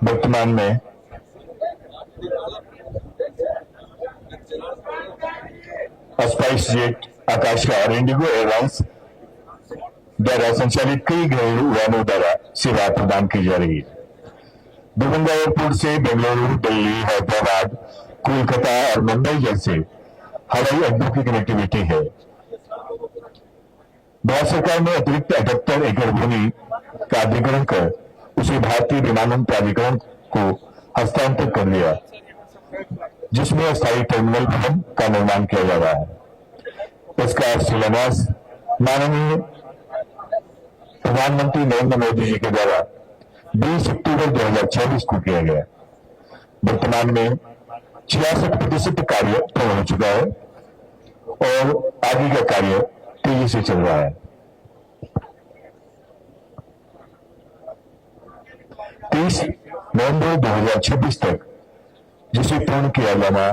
वर्तमान में spice jet, आकाशा और इंडिगो एयरलाइंस द्वारा संचालित कई घरेलू उड़ानों द्वारा सेवा प्रदान की जा रही है। दरभंगा एयरपोर्ट से बेंगलुरु, दिल्ली, हैदराबाद, कोलकाता और मुंबई जैसे हवाई अड्डों की कनेक्टिविटी है। भारत सरकार ने अतिरिक्त 78 एकड़ भूमि का अधिग्रहण कर उसे भारतीय विमानन प्राधिकरण को हस्तांतरित कर दिया, जिसमें अस्थायी टर्मिनल भवन का निर्माण किया जा रहा है। इसका शिलान्यास माननीय प्रधानमंत्री नरेंद्र मोदी जी के द्वारा 20 अक्टूबर 2024 को किया गया। वर्तमान में 66% कार्य पूर्ण हो चुका है और आगे का कार्य तेजी से चल रहा है। 30 नवंबर 2026 तक जिसे पूर्ण किया जाना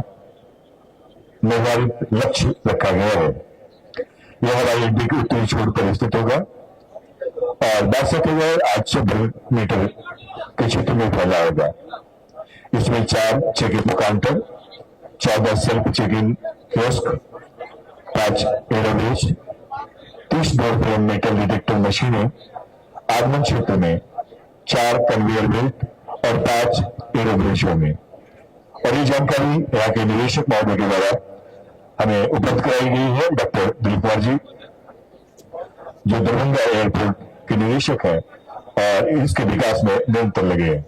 निर्धारित लक्ष्य रखा गया है। यह हवाई अड्डे के उत्तरी छोर पर स्थित होगा और 62,800 वर्ग मीटर के क्षेत्र में फैला होगा। इसमें 4 check in counter, 14 self check in kiosk, 5 airbridge, 30 door frame metal detector मशीनें, आगमन क्षेत्र में 4 कन्वेयर बेल्ट और 5 एयरब्रिज होंगे। और ये जानकारी यहाँ के निदेशक महोदय के द्वारा हमें उपलब्ध कराई गई है। डॉक्टर दिलीप कुमार जी, जो दरभंगा एयरपोर्ट के निदेशक है और इसके विकास में निरंतर लगे हैं।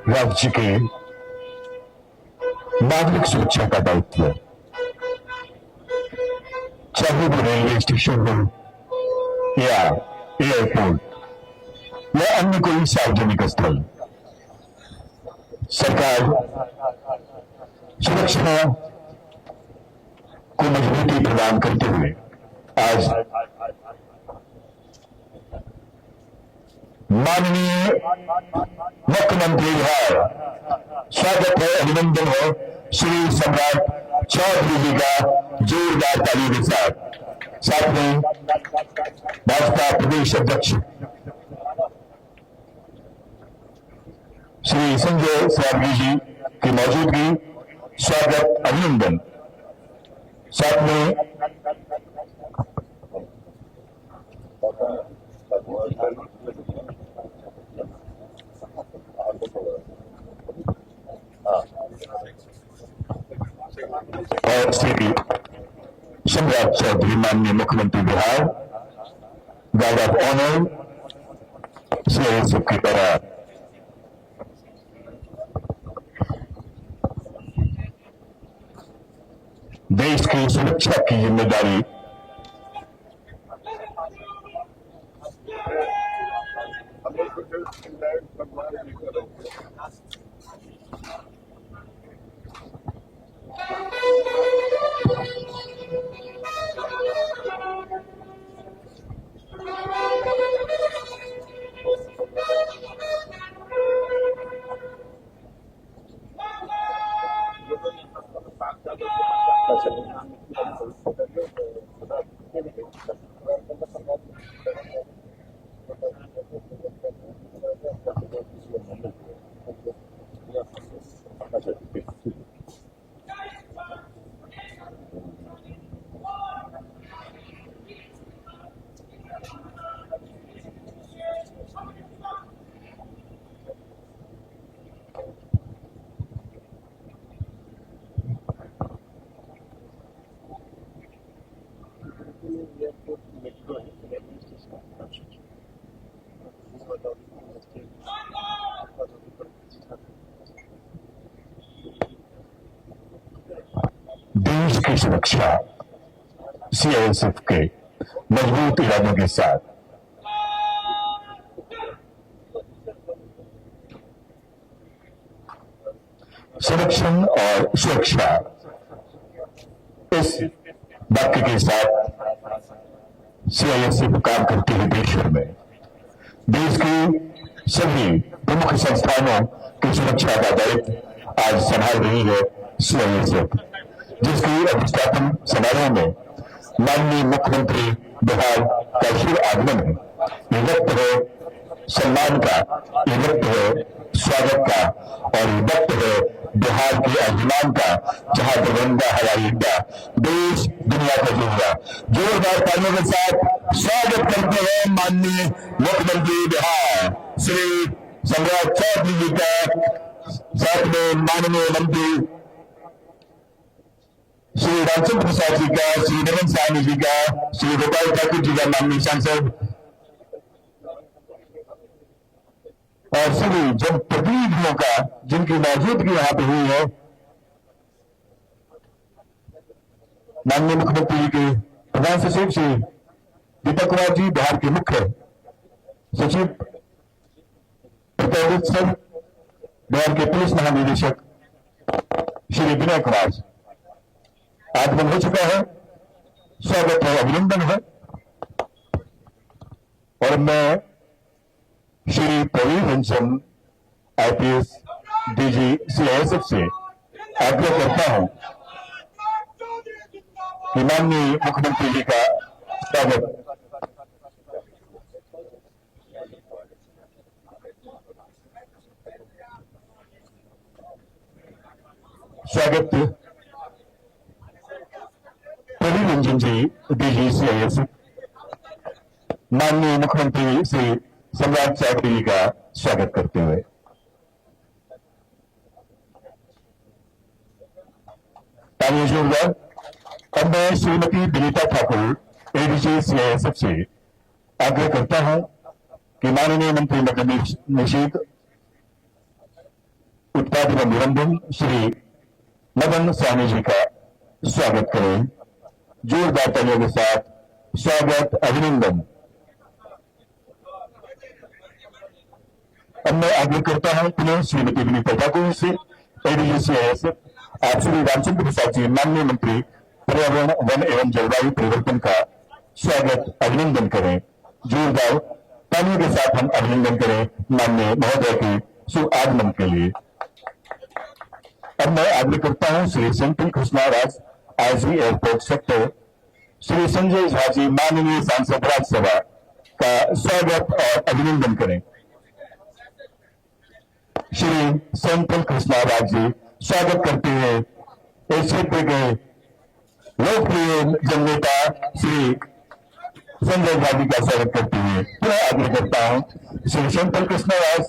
राज्य के नागरिक सुरक्षा का दायित्व है, चाहे वो रेलवे स्टेशन हो या एयरपोर्ट या अन्य कोई सार्वजनिक स्थल। सरकार सुरक्षा को मजबूती प्रदान करते हुए आज माननीय मुख्यमंत्री बिहार, स्वागत है, अभिनंदन है श्री सम्राट चौधरी जी का जोरदार ताली के साथ में भाजपा प्रदेश अध्यक्ष श्री संजय सयागी जी की मौजूदगी, स्वागत, अभिनंदन। साथ में और श्री सम्राट चौधरी माननीय मुख्यमंत्री Bihar, guard of honour CISF की तरह देश की सुरक्षा की जिम्मेदारी देश की सुरक्षा सीआईएसएफ के मजबूत इरादों के साथ संरक्षण और सुरक्षा, इस वाक्य के साथ सीआईएसएफ काम करती है देश भर में। देश की सभी प्रमुख संस्थानों की सुरक्षा का दायित्व आज संभाल रही है सीआईएसएफ, जिसकी अधिष्ठापन समारोह में माननीय मुख्यमंत्री बिहार का शुभ आगमन है। ये वक्त है सम्मान का, ये वक्त है स्वागत का, और ये वक्त है बिहार के अभिमान का, जहां दरभंगा हवाई अड्डा देश दुनिया का जोड़ा। जोरदार तालियों के साथ स्वागत करते हैं माननीय मुख्यमंत्री बिहार श्री सम्राट चौधरी जी का, साथ में माननीय मंत्री श्री रामचंद्र प्रसाद जी का, श्री नवीन साहनी जी का, श्री गोपाल ठाकुर जी का, माननीय सांसद, और सभी जनप्रतिनिधियों का जिनकी मौजूदगी यहां पर हुई है। माननीय मुख्यमंत्री जी के प्रधान सचिव श्री दीपक कुमार जी, बिहार के मुख्य सचिव प्रताप सर, बिहार के पुलिस महानिदेशक श्री विनय कुमार, आगमन हो चुका है, स्वागत है, अभिनंदन है। और मैं Shri Praveen Ranjan IPS DG CISF से आग्रह करता हूं कि माननीय मुख्यमंत्री जी का स्वागत प्रवीण रंजन जी डीजी सीआईएसएफ, माननीय मुख्यमंत्री श्री सम्राट चौधरी जी का स्वागत करते हुए तालियां जोरदार। अब मैं श्रीमती विनीता ठाकुर एडीजी सीआईएसएफ से आग्रह करता हूं कि माननीय मंत्री मदन निषेध उत्पाद एवं निबंधन श्री मदन साहनी जी का स्वागत करें। जोरदार तालियों के साथ स्वागत, अभिनंदन। अब मैं आग्रह करता हूं पुनः श्रीमती विनीता ठाकुर से एडीजी सीआईएसएफ, आप श्री रामचंद्र प्रसाद जी, माननीय मंत्री पर्यावरण, वन एवं जलवायु परिवर्तन का स्वागत, अभिनंदन करें। जोरदार तालियों के साथ हम अभिनंदन करें माननीय महोदय के शुभ आगमन के लिए। अब मैं आग्रह करता हूं Shri central Krishnaraj IG airport sector Shri Sanjay Jha ji माननीय सांसद राज्यसभा का स्वागत और अभिनंदन करें। श्री सेंट्रल कृष्णाराज जी स्वागत करते हुए इस क्षेत्र के लोकप्रिय जननेता श्री संजय झा जी का स्वागत करते हुए पुनः आग्रह करता हूं श्री सेंट्रल कृष्णाराज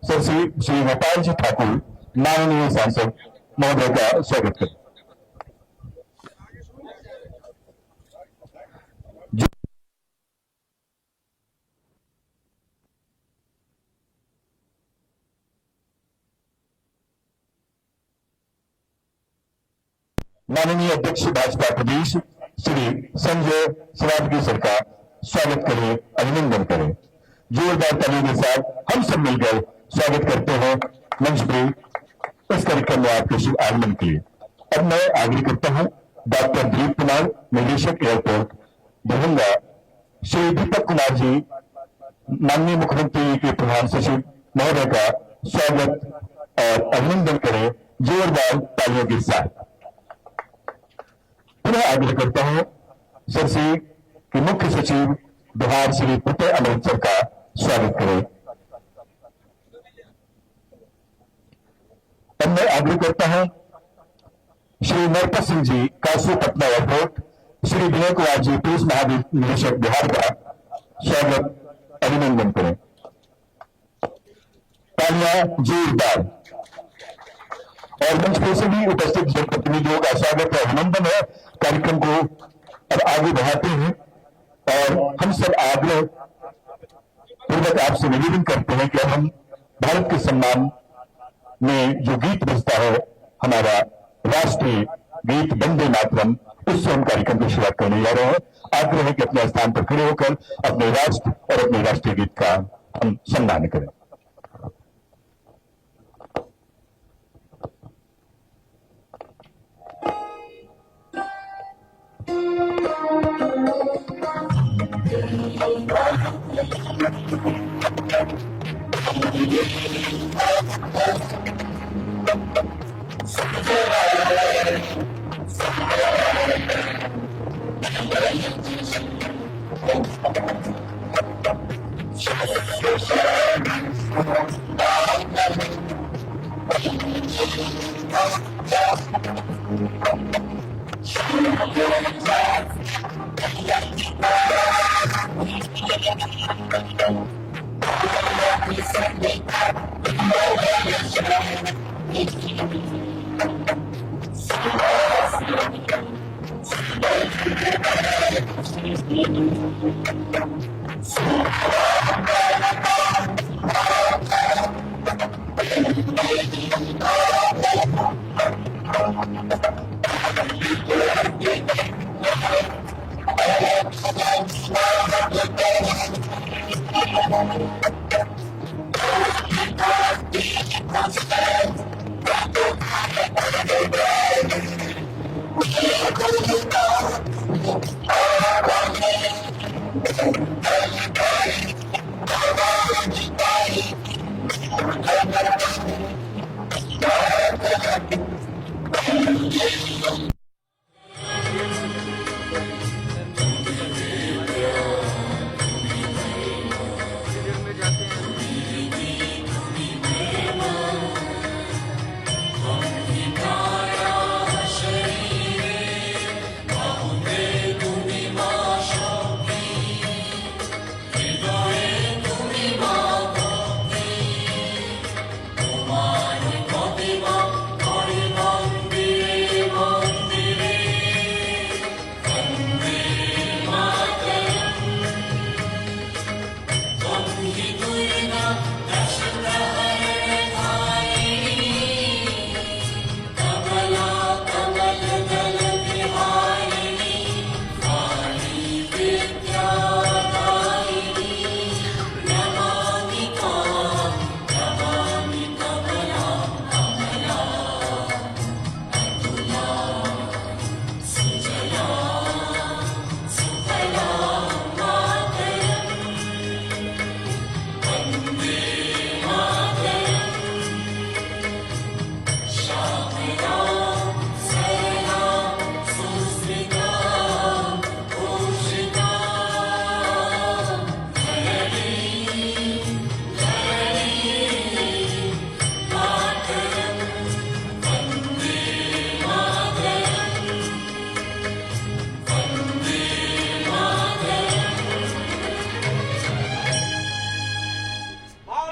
सर श्री गोपाल जी ठाकुर माननीय सांसद महोदय का स्वागत करें। माननीय अध्यक्ष भाजपा प्रदेश श्री संजय सरावगी का स्वागत करें, अभिनंदन करें। जोरदार तालियों के साथ हम सब मिलकर स्वागत करते हैं मंच पर इस कार्यक्रम में आपके शुभ आगमन के लिए। अब मैं आग्रह करता हूं डॉक्टर दिलीप कुमार निदेशक एयरपोर्ट दरभंगा श्री दीपक कुमार जी माननीय मुख्यमंत्री के प्रधान सचिव महोदय का स्वागत और अभिनंदन करें जोरदार तालियों के साथ। पुनः आग्रह करता हूं सरसी के मुख्य सचिव बिहार श्री प्रत्यय अमृत सर का स्वागत करें। अब मैं आग्रह करता हूं श्री नरपत सिंह जी कासू पटना एयरपोर्ट श्री विनय कुमार जी पुलिस महानिदेशक बिहार का स्वागत अभिनंदन करें। तालियां जोरदार। और मंच पर सभी उपस्थित जनप्रतिनिधियों का स्वागत और अभिनंदन है। कार्यक्रम को अब आगे बढ़ाते हैं और हम सब आग्रह पूर्वक आपसे निवेदन करते हैं कि हम भारत के सम्मान में जो गीत बजता है हमारा राष्ट्रीय गीत वंदे मातरम, उससे हम कार्यक्रम की शुरुआत करने जा रहे हैं। आग्रह है कि अपने स्थान पर खड़े होकर अपने राष्ट्र और अपने राष्ट्रीय गीत का हम सम्मान करें।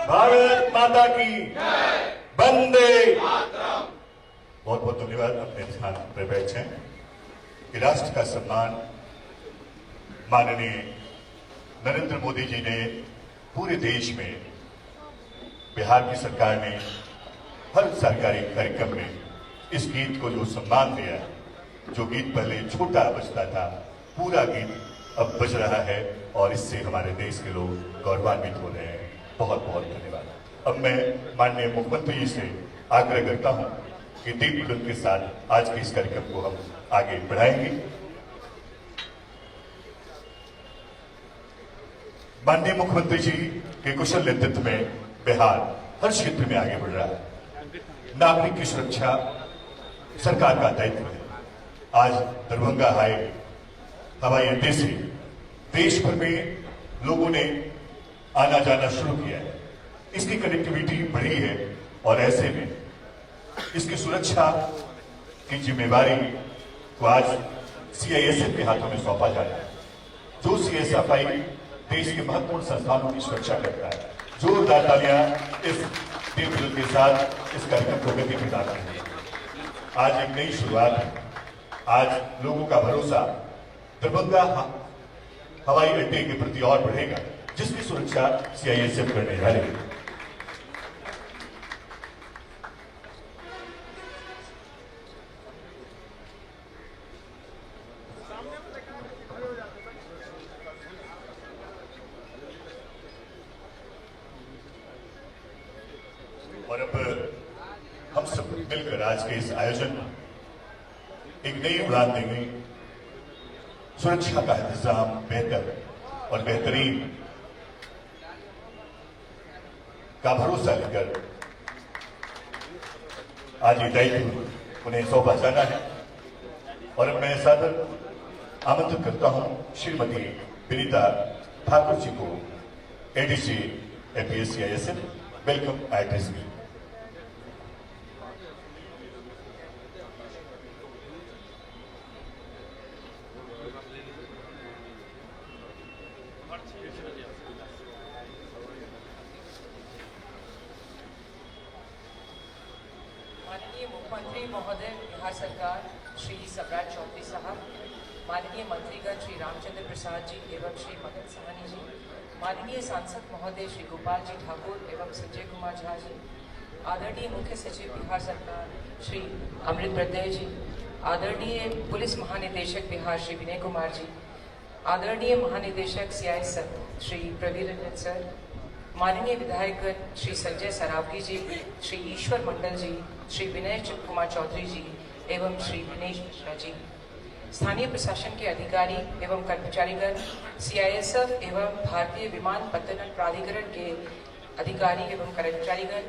भारत माता की वंदे बहुत बहुत धन्यवाद। अपने स्थान पर बैठे कि राष्ट्र का सम्मान माननीय नरेंद्र मोदी जी ने पूरे देश में, बिहार की सरकार ने हर सरकारी कार्यक्रम में इस गीत को जो सम्मान दिया, जो गीत पहले छोटा बजता था, पूरा गीत अब बज रहा है और इससे हमारे देश के लोग गौरवान्वित हो रहे हैं। बहुत बहुत धन्यवाद। अब मैं माननीय मुख्यमंत्री जी से आग्रह करता हूं कि दीप प्रज्वलन के साथ आज के इस कार्यक्रम को हम आगे बढ़ाएंगे। माननीय मुख्यमंत्री जी के कुशल नेतृत्व में बिहार हर क्षेत्र में आगे बढ़ रहा है। नागरिक की सुरक्षा सरकार का दायित्व है। आज दरभंगा हवाई अड्डे से देश भर में लोगों ने आना जाना शुरू किया है। इसकी कनेक्टिविटी बढ़ी है और ऐसे में इसकी सुरक्षा की जिम्मेवारी को आज सीआईएसएफ के हाथों में सौंपा जा रहा है। जो सीएसएफआई देश के महत्वपूर्ण संस्थानों की सुरक्षा करता है। जोरदार तालियां इस दीप प्रज्वलन के साथ इस कार्यक्रम को गति प्रदान करेंगे। आज एक नई शुरुआत है। आज लोगों का भरोसा दरभंगा हवाई अड्डे के प्रति और बढ़ेगा, जिसकी सुरक्षा सीआईएसएफ करने जा रही है। और अब हम सब मिलकर आज के इस आयोजन में एक नई उड़ान देंगे। सुरक्षा का इंतजाम बेहतर और बेहतरीन का भरोसा लेकर आज ये दायित्व उन्हें सौंपा जाना है। और अब मैं सादर आमंत्रित करता हूं श्रीमती विनीता ठाकुर जी को, ADC APS CISF. Welcome at this meeting. माननीय मुख्यमंत्री महोदय बिहार सरकार श्री सम्राट चौधरी साहब, माननीय मंत्रीगण श्री रामचंद्र प्रसाद जी एवं श्री मगन सहानी जी, माननीय सांसद महोदय श्री गोपाल जी ठाकुर एवं संजय कुमार झा जी, आदरणीय मुख्य सचिव बिहार सरकार श्री अमृत प्रत्यय जी, आदरणीय पुलिस महानिदेशक बिहार श्री विनय कुमार जी, आदरणीय महानिदेशक सीआईएसएफ श्री प्रवीण रंजन सर, माननीय विधायकगण श्री संजय सरावगी जी, श्री ईश्वर मंडल जी, श्री विनय कुमार चौधरी जी एवं श्री दिनेश मिश्रा जी, स्थानीय प्रशासन के अधिकारी एवं कर्मचारीगण, सीआईएसएफ एवं भारतीय विमानपत्तन प्राधिकरण के अधिकारी एवं कर्मचारीगण,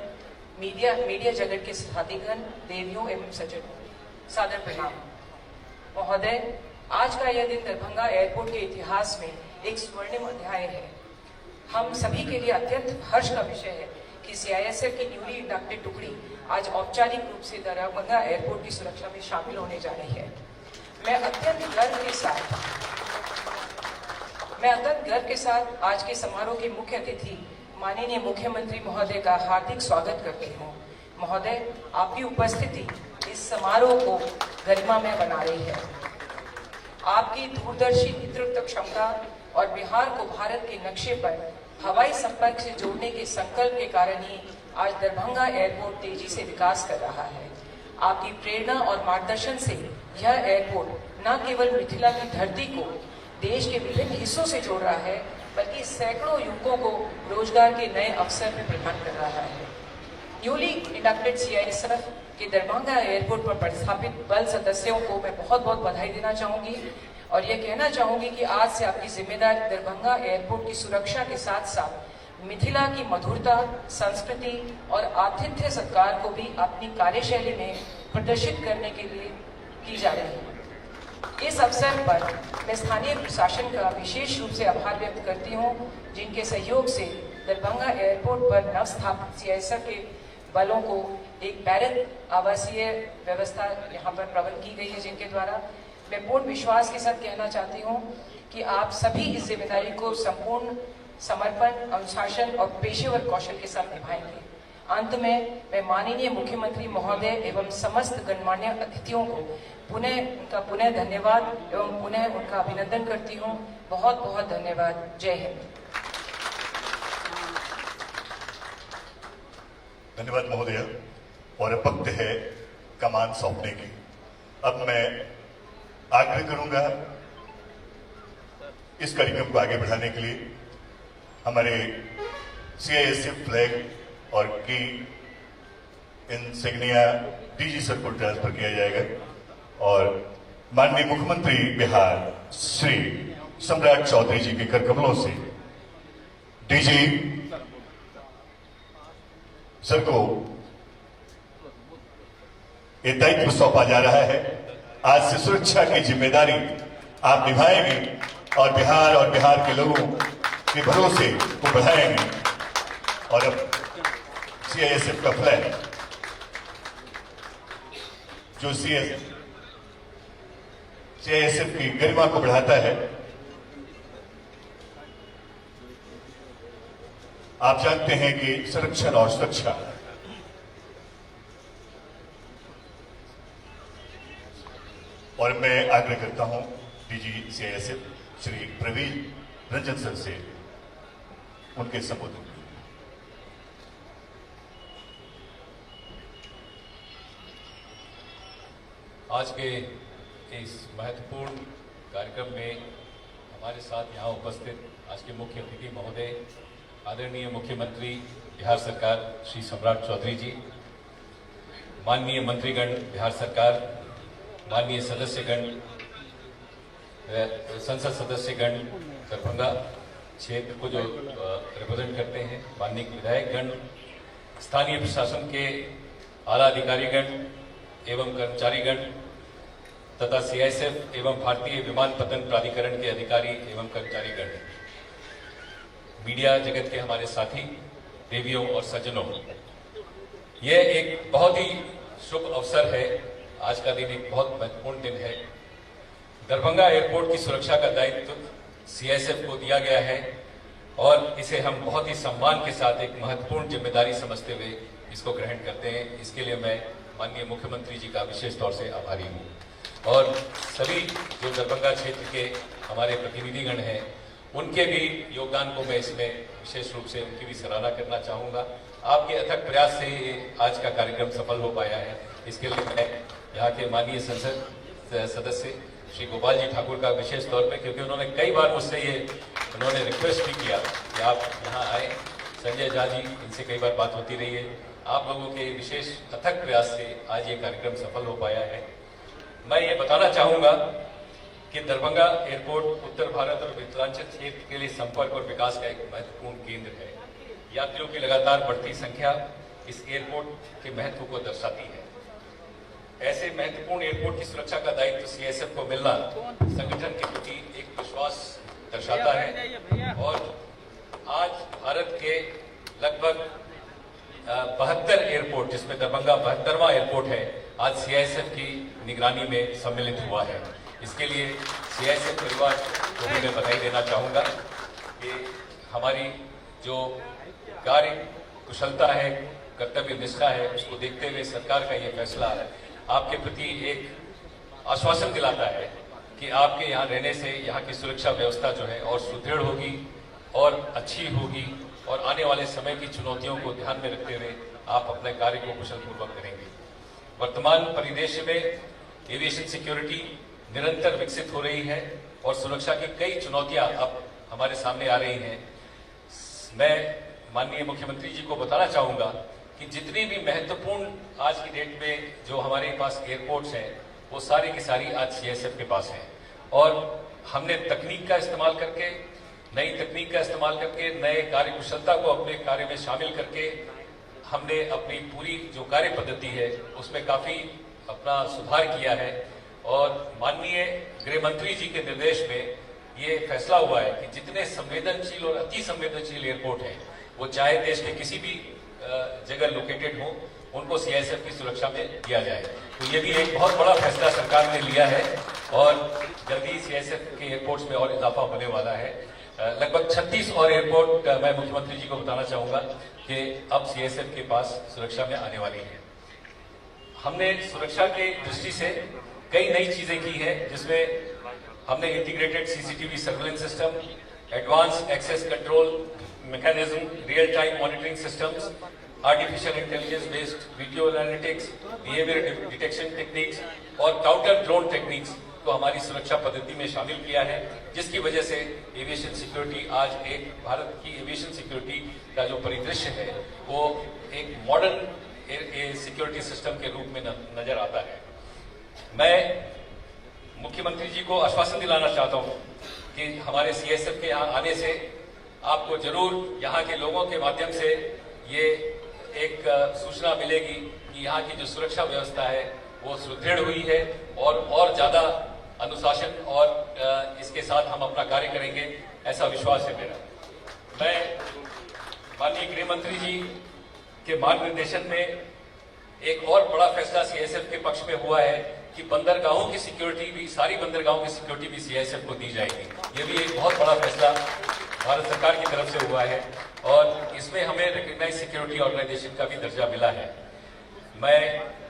मीडिया जगत के साथीगण, देवियों एवं सज्जनों, सादर प्रणाम। महोदय, आज का यह दिन दरभंगा एयरपोर्ट के इतिहास में एक स्वर्णिम अध्याय है। हम सभी के लिए अत्यंत हर्ष का विषय है कि सीआईएसएफ की न्यूली इंडक्टेड टुकड़ी आज औपचारिक रूप से दरभंगा एयरपोर्ट की सुरक्षा में शामिल होने जा रही है। मैं अत्यंत गर्व के साथ आज के समारोह के मुख्य अतिथि माननीय मुख्यमंत्री महोदय का हार्दिक स्वागत करती हूँ। महोदय, आपकी उपस्थिति इस समारोह को गरिमामय बना रही है। आपकी दूरदर्शी नेतृत्व क्षमता और बिहार को भारत के नक्शे पर हवाई संपर्क से जोड़ने के संकल्प के कारण ही आज दरभंगा एयरपोर्ट तेजी से विकास कर रहा है। आपकी प्रेरणा और मार्गदर्शन से यह एयरपोर्ट न केवल मिथिला की धरती को देश के विभिन्न हिस्सों से जोड़ रहा है, बल्कि सैकड़ों युवकों को रोजगार के नए अवसर भी प्रदान कर रहा है। न्यूली इंडक्टेड सीआईएसएफ के दरभंगा एयरपोर्ट पर पदस्थापित बल सदस्यों को मैं बहुत बहुत बधाई देना चाहूंगी और यह कहना चाहूंगी कि आज से आपकी जिम्मेदारी दरभंगा एयरपोर्ट की सुरक्षा के साथ साथ मिथिला की मधुरता, संस्कृति और आतिथ्य सत्कार को भी अपनी कार्यशैली में प्रदर्शित करने के लिए की जा रही है। इस अवसर पर मैं स्थानीय प्रशासन का विशेष रूप से आभार व्यक्त करती हूँ, जिनके सहयोग से दरभंगा एयरपोर्ट पर नवस्थापित सीआईएसएफ के बलों को एक बैरक आवासीय व्यवस्था यहाँ पर प्रबंध की गई है, जिनके द्वारा मैं पूर्ण विश्वास के साथ कहना चाहती हूँ कि आप सभी इस जिम्मेदारी को संपूर्ण समर्पण, अनुशासन और पेशेवर कौशल के साथ निभाएंगे। अंत में मैं माननीय मुख्यमंत्री महोदय एवं समस्त गणमान्य अतिथियों को पुनः धन्यवाद एवं पुनः उनका अभिनंदन करती हूँ। बहुत बहुत धन्यवाद। जय हिंद। धन्यवाद महोदय। और अब वक्त है कमान सौंपने की। अब मैं आग्रह करूंगा इस कार्यक्रम को आगे बढ़ाने के लिए हमारे CISF फ्लैग और की इंसिग्निया DG सर को ट्रांसफर किया जाएगा और माननीय मुख्यमंत्री बिहार श्री सम्राट चौधरी जी के कर कमलों से DG सर को ये दायित्व सौंपा जा रहा है। आज से सुरक्षा की जिम्मेदारी आप निभाएंगे और बिहार के लोगों के भरोसे को बढ़ाएंगे। और अब CISF का फ्लैग जो CISF की गरिमा को बढ़ाता है। आप जानते हैं कि संरक्षण और सुरक्षा और मैं आग्रह करता हूं DG CISF Shri Praveen Ranjan sir से उनके संबोधन। आज के इस महत्वपूर्ण कार्यक्रम में हमारे साथ यहाँ उपस्थित आज के मुख्य अतिथि महोदय आदरणीय मुख्यमंत्री बिहार सरकार श्री सम्राट चौधरी जी, माननीय मंत्रीगण बिहार सरकार, माननीय सदस्यगण, संसद सदस्यगण दरभंगा क्षेत्र को जो रिप्रेजेंट करते हैं, माननीय विधायकगण, स्थानीय प्रशासन के आला अधिकारीगण एवं कर्मचारीगण तथा CISF एवं भारतीय विमानपत्तन प्राधिकरण के अधिकारी एवं कर्मचारीगण, मीडिया जगत के हमारे साथी, देवियों और सज्जनों, यह एक बहुत ही शुभ अवसर है। आज का दिन एक बहुत महत्वपूर्ण दिन है। दरभंगा एयरपोर्ट की सुरक्षा का दायित्व CISF को दिया गया है और इसे हम बहुत ही सम्मान के साथ एक महत्वपूर्ण जिम्मेदारी समझते हुए इसको ग्रहण करते हैं। इसके लिए मैं माननीय मुख्यमंत्री जी का विशेष तौर से आभारी हूँ और सभी जो दरभंगा क्षेत्र के हमारे प्रतिनिधिगण हैं उनके भी योगदान को मैं इसमें विशेष रूप से उनकी भी सराहना करना चाहूँगा। आपके अथक प्रयास से आज का कार्यक्रम सफल हो पाया है। इसके लिए मैं यहाँ के माननीय संसद सदस्य श्री गोपाल जी ठाकुर का विशेष तौर पे, क्योंकि उन्होंने कई बार मुझसे उन्होंने रिक्वेस्ट भी किया कि आप यहाँ आए। संजय झा जी, इनसे कई बार बात होती रही है। आप लोगों के विशेष अथक प्रयास से आज ये कार्यक्रम सफल हो पाया है। मैं ये बताना चाहूँगा कि दरभंगा एयरपोर्ट उत्तर भारत और मिथिलांचल क्षेत्र के लिए संपर्क और विकास का एक महत्वपूर्ण केंद्र है। यात्रियों की लगातार बढ़ती संख्या इस एयरपोर्ट के महत्व को दर्शाती है। ऐसे महत्वपूर्ण एयरपोर्ट की सुरक्षा का दायित्व CISF को मिलना संगठन के प्रति एक विश्वास दर्शाता है और आज भारत के लगभग 72 एयरपोर्ट, जिसमें दरभंगा 72वां एयरपोर्ट है, आज CISF की निगरानी में सम्मिलित हुआ है। इसके लिए CISF परिवार को भी मैं बधाई देना चाहूँगा कि हमारी जो कार्य कुशलता है, कर्तव्य निष्ठा है, उसको देखते हुए सरकार का ये फैसला आपके प्रति एक आश्वासन दिलाता है कि आपके यहाँ रहने से यहाँ की सुरक्षा व्यवस्था जो है और सुदृढ़ होगी और अच्छी होगी और आने वाले समय की चुनौतियों को ध्यान में रखते हुए आप अपने कार्य को कुशलपूर्वक करेंगे। वर्तमान परिदृश्य में एविएशन सिक्योरिटी निरंतर विकसित हो रही है और सुरक्षा की कई चुनौतियां अब हमारे सामने आ रही हैं। मैं माननीय मुख्यमंत्री जी को बताना चाहूँगा कि जितनी भी महत्वपूर्ण आज की डेट में जो हमारे पास एयरपोर्ट्स हैं, वो सारी की सारी आज CISF के पास हैं और हमने तकनीक का इस्तेमाल करके, नई तकनीक का इस्तेमाल करके, नए कार्य कुशलता को अपने कार्य में शामिल करके हमने अपनी पूरी जो कार्य पद्धति है उसमें काफ़ी अपना सुधार किया है और माननीय गृह मंत्री जी के निर्देश में ये फैसला हुआ है कि जितने संवेदनशील और अति संवेदनशील एयरपोर्ट हैं, वो चाहे देश के किसी भी जगह लोकेटेड हो, उनको CISF की सुरक्षा में दिया जाए। तो ये भी एक बहुत बड़ा फैसला सरकार ने लिया है और जल्दी CISF के एयरपोर्ट्स में और इजाफा होने वाला है लगभग 36 और एयरपोर्ट मैं मुख्यमंत्री जी को बताना चाहूंगा कि अब सीएसएफ के पास सुरक्षा में आने वाली है। हमने सुरक्षा के दृष्टि से कई नई चीजें की है, जिसमें हमने integrated CCTV surveillance system, advance access control mechanism, real time monitoring systems, artificial intelligence based video analytics, behaviour detection techniques और काउंटर ड्रोन टेक्निक्स को हमारी सुरक्षा पद्धति में शामिल किया है, जिसकी वजह से एविएशन सिक्योरिटी आज एक भारत की एविएशन सिक्योरिटी का जो परिदृश्य है वो एक मॉडर्न सिक्योरिटी सिस्टम के रूप में नजर आता है। मैं मुख्यमंत्री जी को आश्वासन दिलाना चाहता हूं कि हमारे सीएसएफ के यहाँ आने से आपको जरूर यहाँ के लोगों के माध्यम से ये एक सूचना मिलेगी कि यहाँ की जो सुरक्षा व्यवस्था है वो सुदृढ़ हुई है और ज्यादा अनुशासन और इसके साथ हम अपना कार्य करेंगे, ऐसा विश्वास है मेरा। मैं माननीय गृह मंत्री जी के मार्गनिर्देशन में एक और बड़ा फैसला सीएसएफ के पक्ष में हुआ है कि बंदरगाहों की सिक्योरिटी भी, सारी बंदरगाहों की सिक्योरिटी भी सीएसएफ को दी जाएगी। ये भी एक बहुत बड़ा फैसला भारत सरकार की तरफ से हुआ है और इसमें हमें रिकॉग्नाइज सिक्योरिटी ऑर्गेनाइजेशन का भी दर्जा मिला है। मैं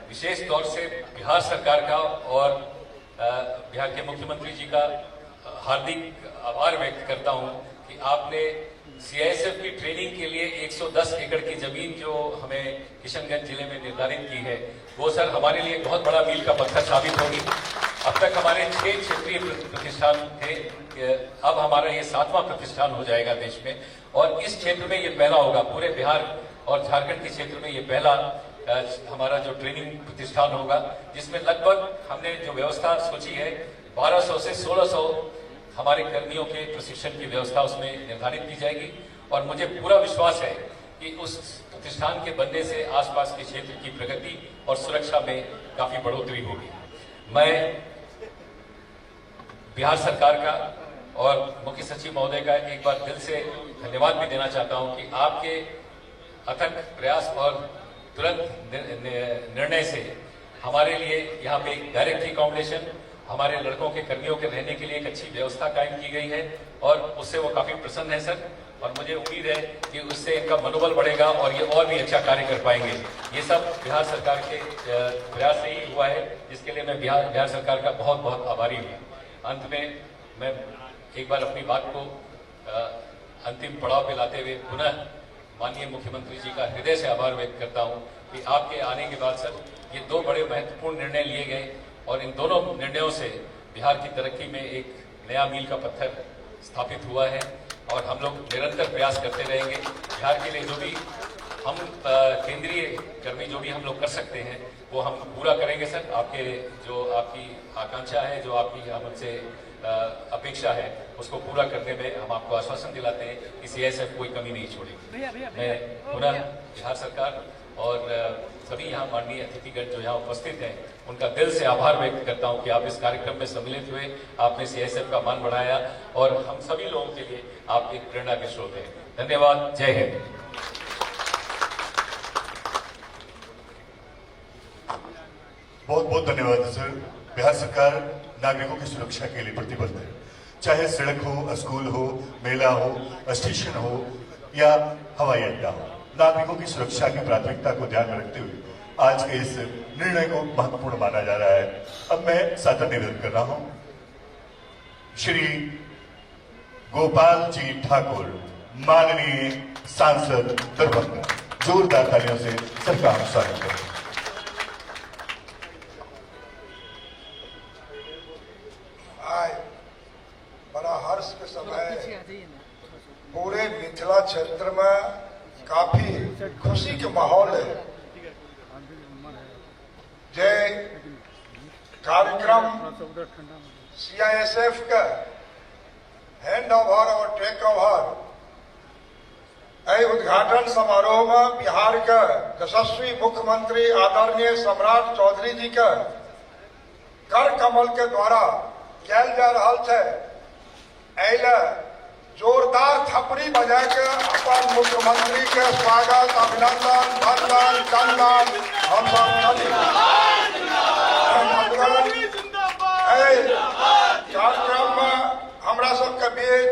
विशेष तौर से बिहार सरकार का और बिहार के मुख्यमंत्री जी का हार्दिक आभार व्यक्त करता हूं कि आपने सीआईएसएफ की ट्रेनिंग के लिए 110 एकड़ की जमीन जो हमें किशनगंज जिले में निर्धारित की है, वो सर हमारे लिए बहुत बड़ा मील का पत्थर साबित होगी। अब तक हमारे 6 क्षेत्रीय प्रतिष्ठान थे, अब हमारा ये 7वां प्रतिष्ठान हो जाएगा देश में और इस क्षेत्र में ये पहला होगा। पूरे बिहार और झारखंड के क्षेत्र में ये पहला हमारा जो ट्रेनिंग प्रतिष्ठान होगा, जिसमें लगभग हमने जो व्यवस्था सोची है 1200 से 1600 हमारे कर्मियों के प्रशिक्षण की व्यवस्था उसमें निर्धारित की जाएगी और मुझे पूरा विश्वास है कि उस प्रतिष्ठान के बनने से आसपास के क्षेत्र की प्रगति और सुरक्षा में काफी बढ़ोतरी होगी। मैं बिहार सरकार का और मुख्य सचिव महोदय का एक बार दिल से धन्यवाद भी देना चाहता हूं कि आपके अथक प्रयास और तुरंत निर्णय से हमारे लिए यहाँ पे एक डायरेक्ट रिकॉमेंडेशन, हमारे लड़कों के कर्मियों के रहने के लिए एक अच्छी व्यवस्था कायम की गई है और उससे वो काफी प्रसन्न है सर, और मुझे उम्मीद है कि उससे इनका मनोबल बढ़ेगा और ये और भी अच्छा कार्य कर पाएंगे। ये सब बिहार सरकार के प्रयास से ही हुआ है, जिसके लिए मैं बिहार सरकार का बहुत बहुत आभारी हूँ। अंत में मैं एक बार अपनी बात को अंतिम पड़ाव पे लाते हुए पुनः माननीय मुख्यमंत्री जी का हृदय से आभार व्यक्त करता हूं कि आपके आने के बाद सर ये 2 बड़े महत्वपूर्ण निर्णय लिए गए और इन दोनों निर्णयों से बिहार की तरक्की में एक नया मील का पत्थर स्थापित हुआ है और हम लोग निरंतर प्रयास करते रहेंगे। बिहार के लिए जो भी हम केंद्रीय कर्मी जो भी हम लोग कर सकते हैं वो हम पूरा करेंगे सर। आपके जो आपकी आकांक्षा है, जो आपकी हमसे अपेक्षा है, उसको पूरा करने में हम आपको आश्वासन दिलाते हैं कि सीएसएफ कोई कमी नहीं छोड़ेगी। मैं पुनः बिहार सरकार और सभी यहाँ माननीय अतिथिगण जो यहाँ उपस्थित हैं उनका दिल से आभार व्यक्त करता हूँ कि आप इस कार्यक्रम में सम्मिलित हुए, आपने सीएसएफ का मान बढ़ाया और हम सभी लोगों के लिए आप एक प्रेरणा के स्रोत हैं। धन्यवाद। जय हिंद। बहुत बहुत धन्यवाद सर। बिहार सरकार नागरिकों की सुरक्षा के लिए प्रतिबद्ध है, चाहे सड़क हो, स्कूल हो, मेला हो, स्टेशन हो या हवाई अड्डा हो। नागरिकों की सुरक्षा की प्राथमिकता को ध्यान में रखते हुए आज के इस निर्णय को महत्वपूर्ण माना जा रहा है। अब मैं सादर निवेदन कर रहा हूं श्री गोपाल जी ठाकुर, माननीय सांसद दरभंगा। जोरदार तालियों से सबका हम स्वागत करते हैं। बड़ा हर्ष के समय पूरे मिथिला क्षेत्र में काफी खुशी के माहौल है। जय कार्यक्रम सीआईएसएफ का हैंड ओवर और टेक ओवर उद्घाटन समारोह में बिहार के यशस्वी मुख्यमंत्री आदरणीय सम्राट चौधरी जी के कर कमल के द्वारा कैल जा रहा है। एले जोरदार थपड़ी बजा के अपन मुख्यमंत्री के स्वागत, अभिनंदन, वंदन, चंदन हम सब कार्यक्रम में हमरा सबके बीच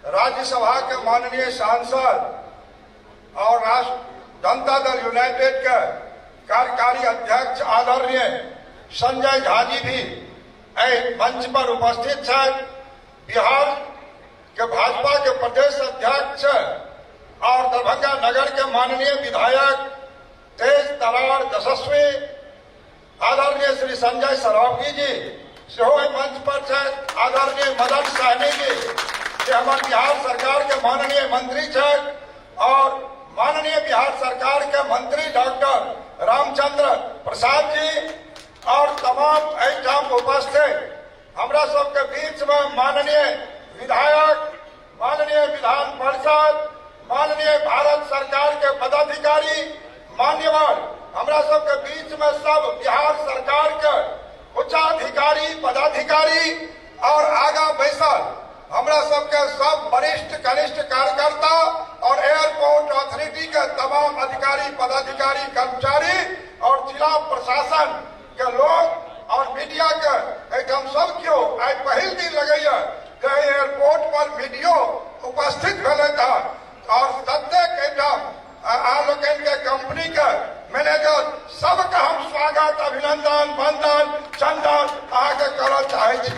राज्यसभा के माननीय सांसद और राष्ट्र जनता दल यूनाइटेड के कार्यकारी अध्यक्ष आदरणीय संजय झा जी भी मंच पर उपस्थित है। बिहार के भाजपा के प्रदेश अध्यक्ष और दरभंगा नगर के माननीय विधायक तेज तरार यशस्वी आदरणीय श्री संजय सरावगी जी से मंच पर है। आदरणीय मदन सहनी जी जे हमारे बिहार सरकार के माननीय मंत्री है और माननीय बिहार सरकार के मंत्री डॉक्टर रामचंद्र प्रसाद जी और तमाम एठाम उपस्थित हमरा सबके बीच में माननीय विधायक, माननीय विधान परिषद, माननीय भारत सरकार के पदाधिकारी, मान्यवर हमरा सबके बीच में सब बिहार सरकार के उच्चाधिकारी पदाधिकारी और आगा बैसल हमरा सबके सब वरिष्ठ कनिष्ठ कार्यकर्ता और एयरपोर्ट अथॉरिटी के तमाम अधिकारी पदाधिकारी कर्मचारी और जिला प्रशासन के लोग और मीडिया के एकदम सब क्यों आई पहल दिन लगे एयरपोर्ट पर वीडियो उपस्थित भेले था और प्रत्येक एकदम आलोकन के कंपनी के मैनेजर सबका हम स्वागत अभिनंदन वंदन चंदन आगे करना चाहे छी।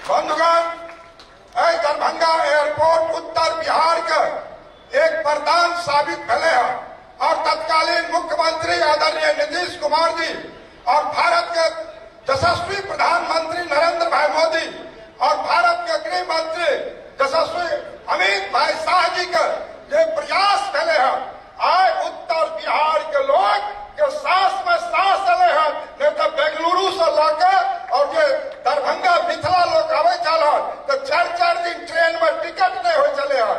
बंधुगण, दरभंगा एयरपोर्ट उत्तर बिहार के एक वरदान साबित भेले है और तत्कालीन मुख्यमंत्री आदरणीय नीतीश कुमार जी और भारत के यशस्वी प्रधानमंत्री नरेंद्र भाई मोदी और भारत के गृह मंत्री यशस्वी अमित भाई शाह जी के जो प्रयास भेले हैं आए उत्तर बिहार के लोग के सांस में सांस ले हैं नहीं तो बेंगलुरु से लाकर और जो दरभंगा मिथिला लोग आवे चल तो 4-4 दिन ट्रेन में टिकट नहीं हो चले हैं।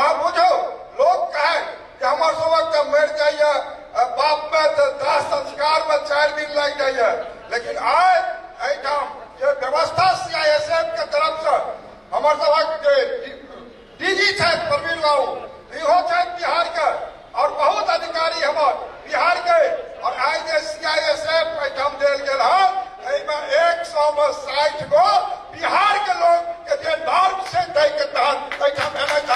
आप बुझो लोग कहे कि हमारे सबक तो मर जाइए बाप में तो दाह संस्कार में 4 दिन लग जाइए, लेकिन आए ये व्यवस्था CISF के तरफ से हमारे सबक डीजी थे प्रवीण बाबू इहो थे बिहार के और बहुत अधिकारी हमारे बिहार के और आज CISF दिल गेल है 160 गो बिहार के लोग के जे नॉर्म से तय के तहत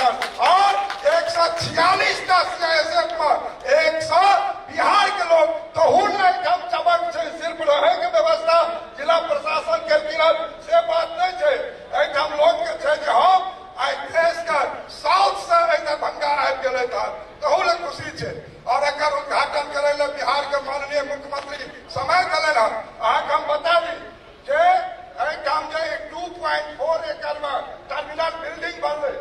और 146 का CISF में 100 बिहार के लोग तो चमक से सिर्फ रहे के व्यवस्था जिला प्रशासन के किरण से बात नहीं है। लोग के हम आई देश का साउथ से दरभंगा आबि गेले था तो खुशी है और एक उद्घाटन करे बिहार के माननीय मुख्यमंत्री समय दिले हम बता दी जे 2.4 एकड़ में टर्मिनल बिल्डिंग बनले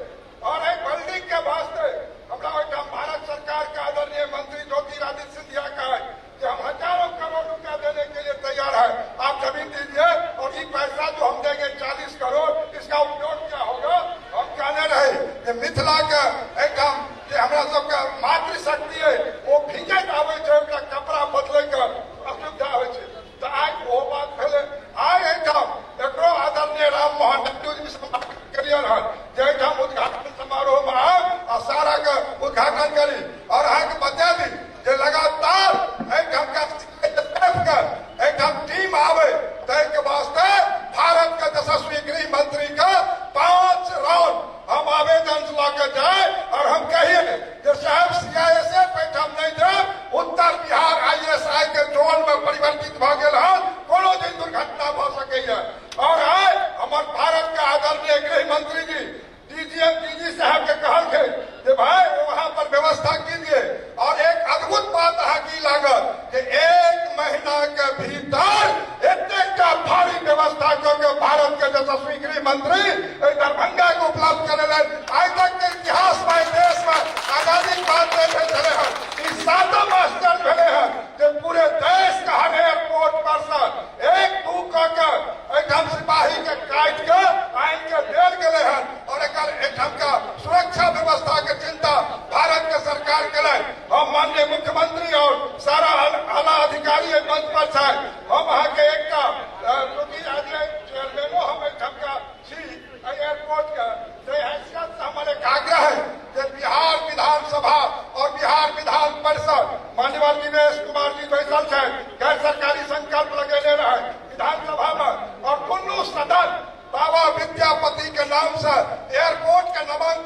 और एक बिल्डिंग के वास्ते हमरा भारत सरकार के आदरणीय मंत्री ज्योतिरादित्य सिंधिया का है कि हम हजारों करोड़ रुपया देने के लिए तैयार है, आप जमीन दीजिए और ये पैसा जो हम देंगे 40 करोड़ इसका उपयोग क्या होगा। हम कहने रहे कि मिथिला के एकदम हमरा सबके मातृशक्ति है वो भीगे आवे कपड़ा बदले के असुविधा हो तो आज वो बात भेले आए एकरो आदरणीय राम मोहन करियर है जे उद्घाटन समारोह में आ सारा के उद्घाटन करी और अहाँ बता दी जे लगातार टीम आवे के वास्ते भारत के यशस्वी गृह मंत्री का 5 राउंड हम आवेदन लाके जाए और हम कहिए कि साहब CISF नहीं दे उत्तर बिहार ISI के जोन में परिवर्तित भ गेल है कोनो दिन दुर्घटना भ सके और आए हमारे भारत के आदरणीय गृह मंत्री जी डीजी साहब के कहल थे कि भाई वहां पर व्यवस्था कीजिए और एक अद्भुत बात की लागत कि 1 महीना के भीतर इतना भारी व्यवस्था क्योंकि भारत के यशस्वी गृह मंत्री दरभंगा को उपलब्ध करे आज तक के इतिहास में देश में आजादी के बाद नहीं चले हैं 7 स्तर भेले हैं कि पूरे देश का हर एयरपोर्ट पर से एक दू एकदम सिपाही के काट के आइन के देल गए हैं और का सुरक्षा व्यवस्था के चिंता भारत के सरकार के लिए हम माननीय मुख्यमंत्री और सारा आला अधिकारी मंच पर है हम वहाँ के एक चेयरमैनो हम एयरपोर्ट का हैसियत से हमारे आग्रह है कि बिहार विधानसभा और बिहार विधान परिषद माननीय दिनेश कुमार जी बैसल है गैर सरकारी संकल्प लगे रहे विधानसभा में और दुनू सदन बाबा विद्यापति के नाम से एयरपोर्ट के नामांकन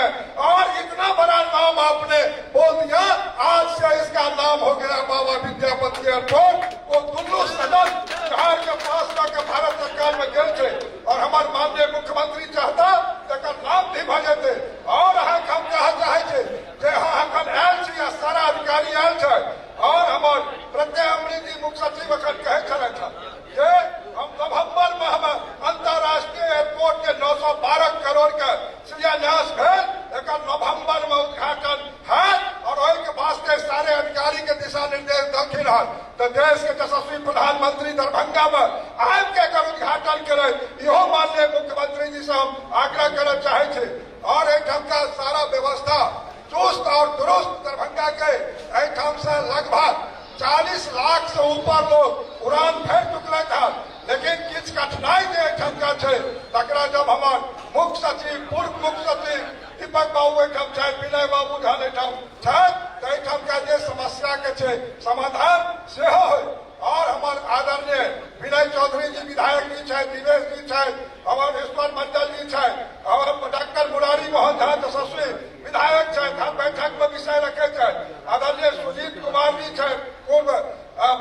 हैं और इतना बड़ा नाम आपने बोल दिया, आज से इसका नाम हो गया बाबा विद्यापति एयरपोर्ट। वो दुल्लू सदन बिहार के पास के भारत सरकार में गए थे और हमारे माननीय मुख्यमंत्री चाहता तकर नाम भी भजे थे। और हम कहा चाहे थे जे अखन आयल छी आ सारा अधिकारी आयल छै और हमार प्रत्यय अमृत जी मुख्य सचिव अखन कहे छले जे हम नवंबर में हम अंतर्राष्ट्रीय एयरपोर्ट के 912 करोड़ के शिलान्यास भेल, एकर नवंबर में उद्घाटन है और ओहि के वास्ते सारे अधिकारी के दिशा निर्देश दखिन है। तो देश के यशस्वी प्रधानमंत्री दरभंगा में आबि के एकर उद्घाटन करे, इहो माननीय मुख्यमंत्री जी से हम आग्रह करना चाहे थे। और एठाम का सारा व्यवस्था चुस्त और दुरुस्त दरभंगा के एठाम से लगभग 40 लाख से ऊपर लोग उड़ान भर चुकल था, लेकिन किछ कठिनाई जे एठाम का छै तकरा जब हमार मुख्य सचिव पूर्व मुख्य सचिव दीपक बाबू एठाम छै, विनय बाबू धान एठाम छै, तो एठाम का जे समस्या के छै समाधान सेहो होय। और हमार आदरणीय विनय चौधरी जी विधायक जी छै, दिवेश जी छै, हमार ईश्वर मंडल जी छै, और डॉक्टर मुरारी मोहन झा यशस्वी विधायक छै, बैठक में विषय रखे छै। आदरणीय सुजीत कुमार जी छै, पूर्व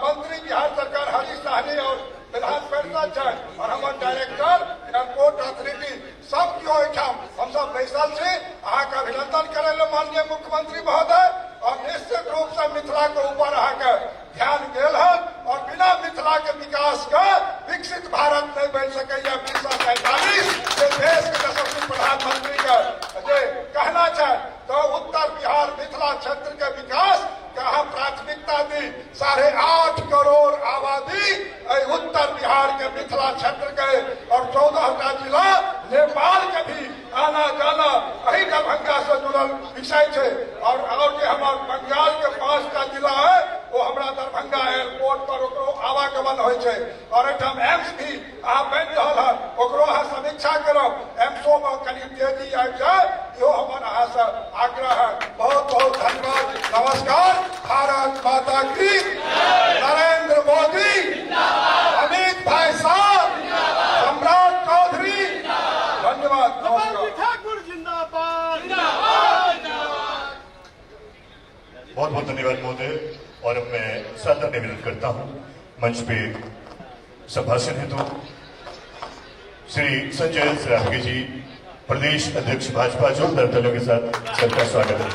मंत्री बिहार सरकार हरी साहनी और विधान परिषद छै, और हमार डायरेक्टर एयरपोर्ट अथॉरिटी सब केओ एठाम हम सब बैसल छी। अहाँ के अभिनंदन करे ले माननीय मुख्यमंत्री महोदय। और निश्चित रूप से मिथिला के ऊपर अहाँ के ध्यान गेल है और बिना मिथिला के विकास के विकसित भारत नहीं बन सके। 2047 के देश के यशस्वी प्रधानमंत्री के जे कहना चाहे तो उत्तर बिहार मिथिला क्षेत्र के विकास का प्राथमिकता दी। 8.5 करोड़ आबादी उत्तर बिहार के मिथिला क्षेत्र के और 14टा जिला नेपाल के भी आना जाना अही दरभंगा से जुड़ल विषय है। और जो हमारे बंगाल के 5टा जिला है वो हमारा दरभंगा एयरपोर्ट पर ओकरो आवागमन हो। और एठाम एम्स भी अहाँ बन रहा है, ओकरो अहाँ समीक्षा करब, एम्सो में कनी तेजी आबि जाए, यो हमर अहाँ से आग्रह है। बहुत बहुत धन्यवाद, नमस्कार। भारत माता की, नरेंद्र मोदी, अमित भाई साहब, सम्राट चौधरी, धन्यवाद, नमस्कार। बहुत बहुत धन्यवाद महोदय। और अब मैं सादर निवेदन करता हूं मंच पे संभाषण हेतु श्री संजय सरावगी जी, प्रदेश अध्यक्ष भाजपा, जोरदार तालियों के साथ सबका स्वागत है।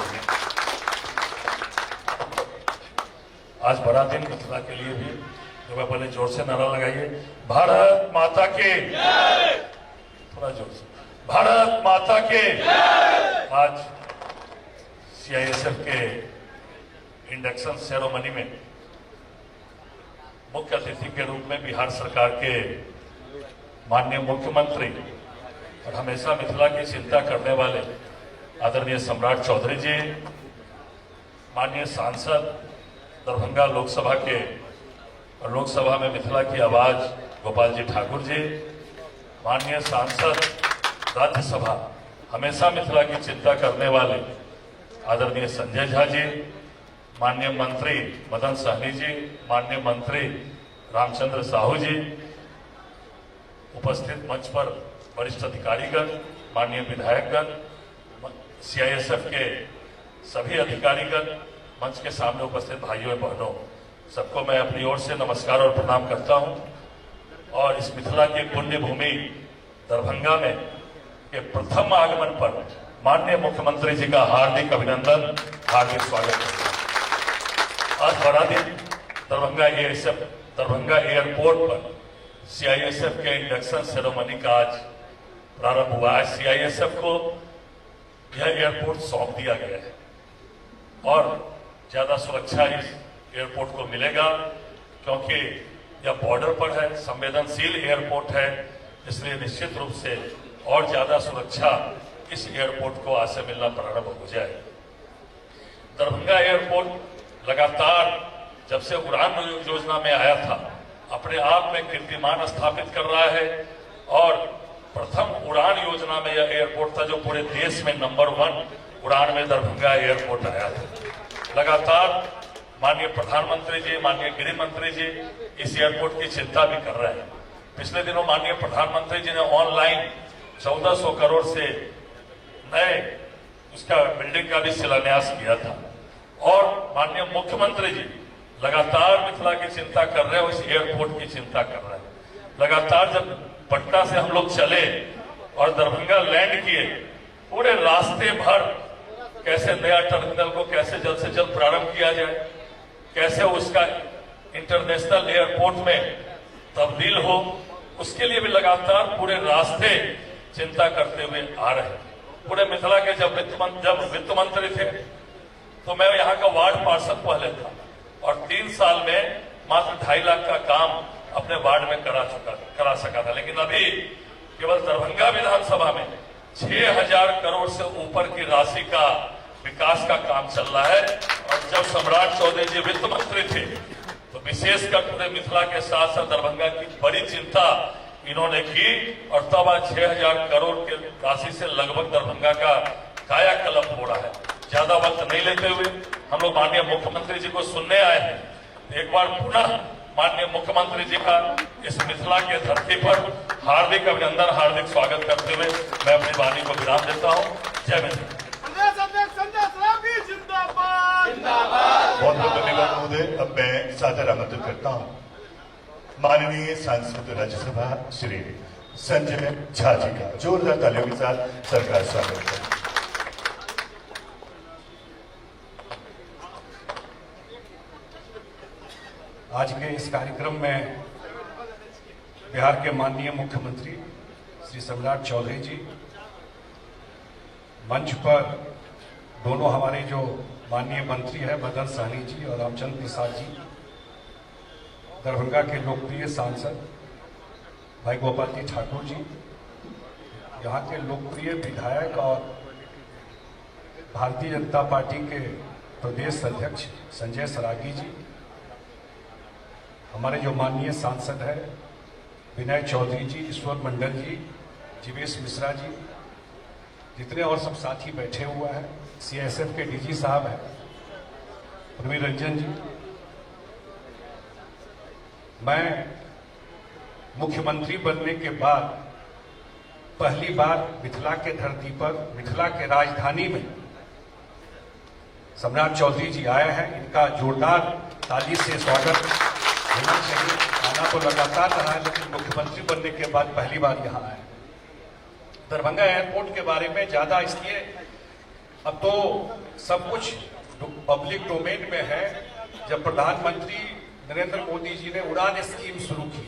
आज बड़ा दिन मिथिला के लिए भी, तो पहले जोर से नारा लगाइए, भारत माता के, थोड़ा जोर से, भारत माता के। आज सीआईएसएफ के इंडक्शन सेरेमनी में मुख्य अतिथि के रूप में बिहार सरकार के माननीय मुख्यमंत्री और हमेशा मिथिला की चिंता करने वाले आदरणीय सम्राट चौधरी जी, माननीय सांसद दरभंगा लोकसभा के और लोकसभा में मिथिला की आवाज गोपाल जी ठाकुर जी, माननीय सांसद राज्यसभा हमेशा मिथिला की चिंता करने वाले आदरणीय संजय झा जी, माननीय मंत्री मदन सहनी जी, माननीय मंत्री रामचंद्र साहू जी, उपस्थित मंच पर वरिष्ठ अधिकारीगण, माननीय विधायकगण, सीआईएसएफ के सभी अधिकारीगण, मंच के सामने उपस्थित भाइयों और बहनों, सबको मैं अपनी ओर से नमस्कार और प्रणाम करता हूं। और इस मिथिला की पुण्य भूमि दरभंगा में के प्रथम आगमन पर माननीय मुख्यमंत्री जी का हार्दिक अभिनंदन, हार्दिक स्वागत है। आज बड़ा दिन दरभंगा एयरपोर्ट पर सीआईएसएफ के इंडक्शन सेरेमनी का आज प्रारंभ हुआ है। सीआईएसएफ को यह एयरपोर्ट सौंप दिया गया है और ज्यादा सुरक्षा इस एयरपोर्ट को मिलेगा, क्योंकि यह बॉर्डर पर है, संवेदनशील एयरपोर्ट है, इसलिए निश्चित रूप से और ज्यादा सुरक्षा इस एयरपोर्ट को आज से मिलना प्रारंभ हो जाए। दरभंगा एयरपोर्ट लगातार जब से उड़ान योजना में आया था अपने आप में कीर्तिमान स्थापित कर रहा है और प्रथम उड़ान योजना में यह एयरपोर्ट था जो पूरे देश में नंबर 1 उड़ान में दरभंगा एयरपोर्ट आया था। लगातार माननीय प्रधानमंत्री जी, माननीय गृह मंत्री जी इस एयरपोर्ट की चिंता भी कर रहे हैं। पिछले दिनों माननीय प्रधानमंत्री जी ने ऑनलाइन 1400 करोड़ से नए इसका बिल्डिंग का भी शिलान्यास किया था। और माननीय मुख्यमंत्री जी लगातार मिथिला की चिंता कर रहे हैं, उस एयरपोर्ट की चिंता कर रहे हैं। लगातार जब पटना से हम लोग चले और दरभंगा लैंड किए, पूरे रास्ते भर कैसे नया टर्मिनल को कैसे जल्द से जल्द प्रारंभ किया जाए, कैसे उसका इंटरनेशनल एयरपोर्ट में तब्दील हो, उसके लिए भी लगातार पूरे रास्ते चिंता करते हुए आ रहे हैं। पूरे मिथिला के जब वित्त मंत्री थे तो मैं यहाँ का वार्ड पार्षद पहले था और 3 साल में मात्र 2.5 लाख का काम अपने वार्ड में करा सका था। लेकिन अभी केवल दरभंगा विधानसभा में 6,000 करोड़ से ऊपर की राशि का विकास का काम चल रहा है। और जब सम्राट चौधरी जी वित्त मंत्री थे तो विशेषकर पूरे मिथिला के साथ साथ दरभंगा की बड़ी चिंता इन्होंने की और तब आज 6,000 करोड़ की राशि से लगभग दरभंगा का कायाकल्प हो रहा है। ज्यादा वक्त नहीं लेते हुए हम लोग माननीय मुख्यमंत्री जी को सुनने आए हैं। एक बार पुनः माननीय मुख्यमंत्री जी का इस मिथिला के धरती पर हार्दिक अभिनंदन, हार्दिक स्वागत करते हुए मैं अपनी वाणी को विराम देता हूँ। जय मिथिला। बहुत बहुत धन्यवाद महोदय। अब मैं सादर आमंत्रित करता हूँ माननीय सांसद राज्यसभा श्री संजय झा जी का। जोरदार तालियों के साथ सरकार स्वागत करें। आज के इस कार्यक्रम में बिहार के माननीय मुख्यमंत्री श्री सम्राट चौधरी जी, मंच पर दोनों हमारे जो माननीय मंत्री है मदन सहनी जी और रामचंद्र प्रसाद जी, दरभंगा के लोकप्रिय सांसद भाई गोपाल जी ठाकुर जी, यहाँ के लोकप्रिय विधायक और भारतीय जनता पार्टी के प्रदेश अध्यक्ष संजय सरागी जी, हमारे जो माननीय सांसद है विनय चौधरी जी, ईश्वर मंडल जी, जीवेश मिश्रा जी, जितने और सब साथी बैठे हुए हैं, सीआईएसएफ के डीजी साहब हैं, प्रवीण रंजन जी। मैं मुख्यमंत्री बनने के बाद पहली बार मिथिला के धरती पर, मिथिला के राजधानी में सम्राट चौधरी जी आए हैं। इनका जोरदार ताली से स्वागत होना चाहिए। आना तो लगातार रहा है, लेकिन मुख्यमंत्री बनने के बाद पहली बार यहाँ आए। दरभंगा एयरपोर्ट के बारे में ज्यादा इसलिए, अब तो सब कुछ पब्लिक डोमेन में है। जब प्रधानमंत्री नरेंद्र मोदी जी ने उड़ान स्कीम शुरू की,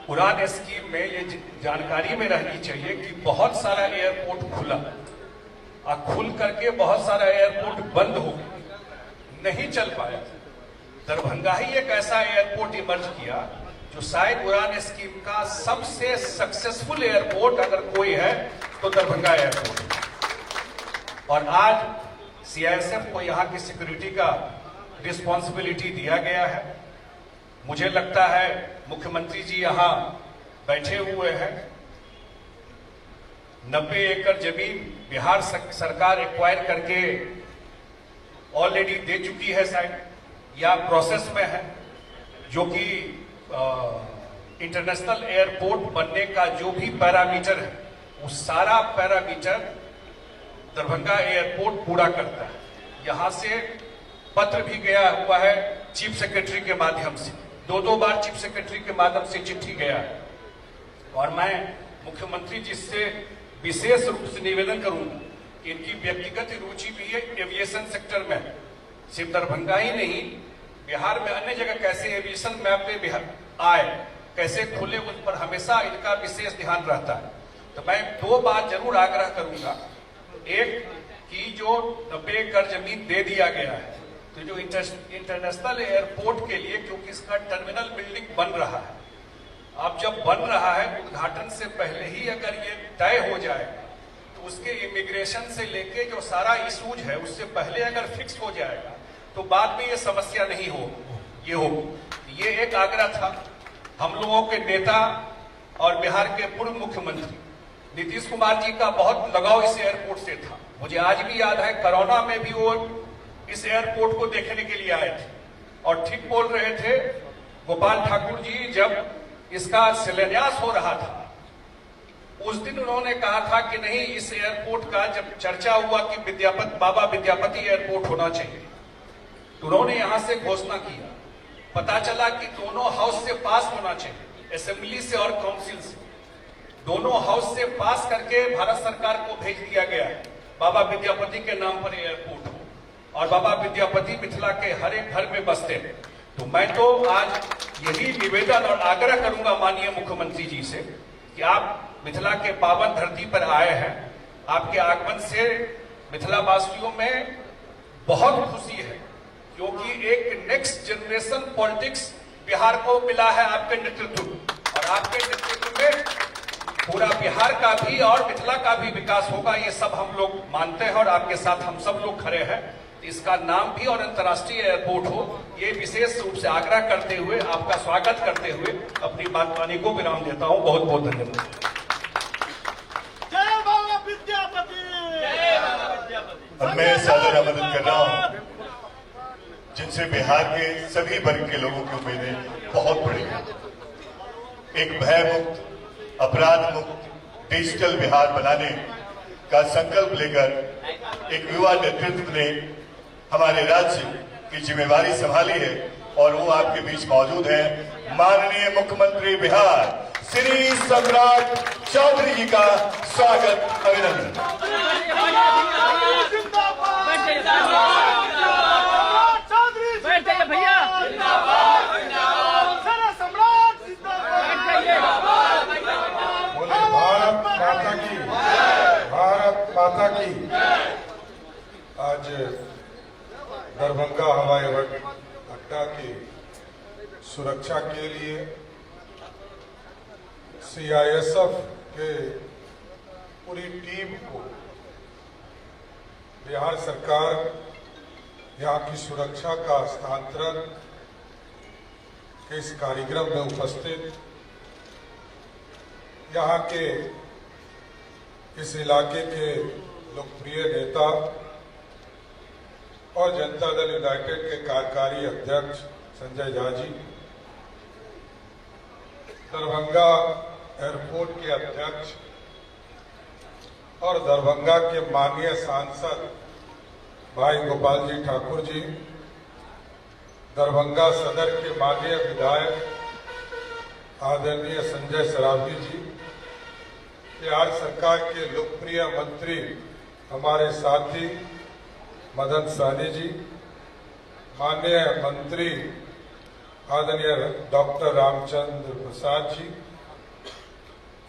उड़ान स्कीम में ये जानकारी में रहनी चाहिए कि बहुत सारा एयरपोर्ट खुला और खुल करके बहुत सारा एयरपोर्ट बंद हो गया, नहीं चल पाया। दरभंगा ही एक ऐसा एयरपोर्ट इमर्ज किया जो शायद उड़ान स्कीम का सबसे सक्सेसफुल एयरपोर्ट अगर कोई है तो दरभंगा एयरपोर्ट। और आज सीआईएसएफ को यहाँ की सिक्योरिटी का रिस्पॉन्सिबिलिटी दिया गया है। मुझे लगता है मुख्यमंत्री जी यहाँ बैठे हुए हैं। 90 एकड़ जमीन बिहार सरकार एक्वायर करके ऑलरेडी दे चुकी है शायद, या प्रोसेस में है, जो कि इंटरनेशनल एयरपोर्ट बनने का जो भी पैरामीटर है वो सारा पैरामीटर दरभंगा एयरपोर्ट पूरा करता है। यहाँ से पत्र भी गया हुआ है चीफ सेक्रेटरी के माध्यम से, 2 बार चीफ सेक्रेटरी के माध्यम से चिट्ठी गया है। और मैं मुख्यमंत्री जी से विशेष रूप से निवेदन करूंगा कि इनकी व्यक्तिगत रुचि भी है एविएशन सेक्टर में, सिर्फ दरभंगा ही नहीं, बिहार में अन्य जगह कैसे एविएशन मैप पे बिहार आए, कैसे खुले, उस पर हमेशा इनका विशेष ध्यान रहता है। तो मैं 2 बात जरूर आग्रह करूंगा। एक कि जो 90 एकड़ जमीन दे दिया गया है, तो जो इंटरनेशनल एयरपोर्ट के लिए, क्योंकि इसका टर्मिनल बिल्डिंग बन रहा है, अब जब बन रहा है उद्घाटन से पहले ही अगर ये तय हो जाए तो उसके इमिग्रेशन से लेके जो सारा इशूज है उससे पहले अगर फिक्स हो जाएगा तो बाद में ये समस्या नहीं होगी। ये एक आग्रह था हम लोगों के नेता और बिहार के पूर्व मुख्यमंत्री नीतीश कुमार जी का बहुत लगाव इस एयरपोर्ट से था। मुझे आज भी याद है कोरोना में भी वो इस एयरपोर्ट को देखने के लिए आए थे और ठीक बोल रहे थे गोपाल ठाकुर जी, जब इसका शिलान्यास हो रहा था उस दिन उन्होंने कहा था कि नहीं, इस एयरपोर्ट का जब चर्चा हुआ कि बाबा विद्यापति एयरपोर्ट होना चाहिए, तो उन्होंने यहां से घोषणा किया। पता चला कि दोनों हाउस से पास होना चाहिए, असेंबली से और काउंसिल से, दोनों हाउस से पास करके भारत सरकार को भेज दिया गया है बाबा विद्यापति के नाम पर एयरपोर्ट हो, और बाबा विद्यापति मिथिला के हर एक घर में बसते हैं। तो मैं तो आज यही निवेदन और आग्रह करूंगा माननीय मुख्यमंत्री जी से कि आप मिथिला के पावन धरती पर आए हैं, आपके आगमन से मिथिला वासियों में बहुत खुशी है, क्योंकि एक नेक्स्ट जनरेशन पॉलिटिक्स बिहार को मिला है आपके नेतृत्व में, और आपके नेतृत्व में पूरा बिहार का भी और मिथिला का भी विकास होगा, ये सब हम लोग मानते हैं और आपके साथ हम सब लोग खड़े हैं। इसका नाम भी और अंतर्राष्ट्रीय एयरपोर्ट हो, ये विशेष रूप से आग्रह करते हुए, आपका स्वागत करते हुए अपनी बातवानी को विराम देता हूं। बहुत बहुत धन्यवाद। अब मैं सादर आमंत्रित कर रहा हूं जिनसे बिहार के सभी वर्ग के लोगों की उम्मीदें बहुत बड़ी हैं। एक भय मुक्त, अपराध मुक्त, डिजिटल बिहार बनाने का संकल्प लेकर एक युवा नेतृत्व ने हमारे राज्य की जिम्मेवारी संभाली है, और वो आपके बीच मौजूद हैं। माननीय मुख्यमंत्री बिहार श्री सम्राट चौधरी जी का स्वागत, अभिनंदन। भारत माता की। आज दरभंगा हवाई अड्डा की सुरक्षा के लिए सीआईएसएफ के पूरी टीम को बिहार सरकार यहाँ की सुरक्षा का हस्तांतरण के इस कार्यक्रम में उपस्थित यहाँ के इस इलाके के लोकप्रिय नेता और जनता दल यूनाइटेड के कार्यकारी अध्यक्ष संजय झा जी, दरभंगा एयरपोर्ट के अध्यक्ष और दरभंगा के माननीय सांसद भाई गोपाल जी ठाकुर जी, दरभंगा सदर के माननीय विधायक आदरणीय संजय सरावगी जी, बिहार सरकार के लोकप्रिय मंत्री हमारे साथी मदन सहनी जी, माननीय मंत्री आदरणीय डॉक्टर रामचंद्र प्रसाद जी,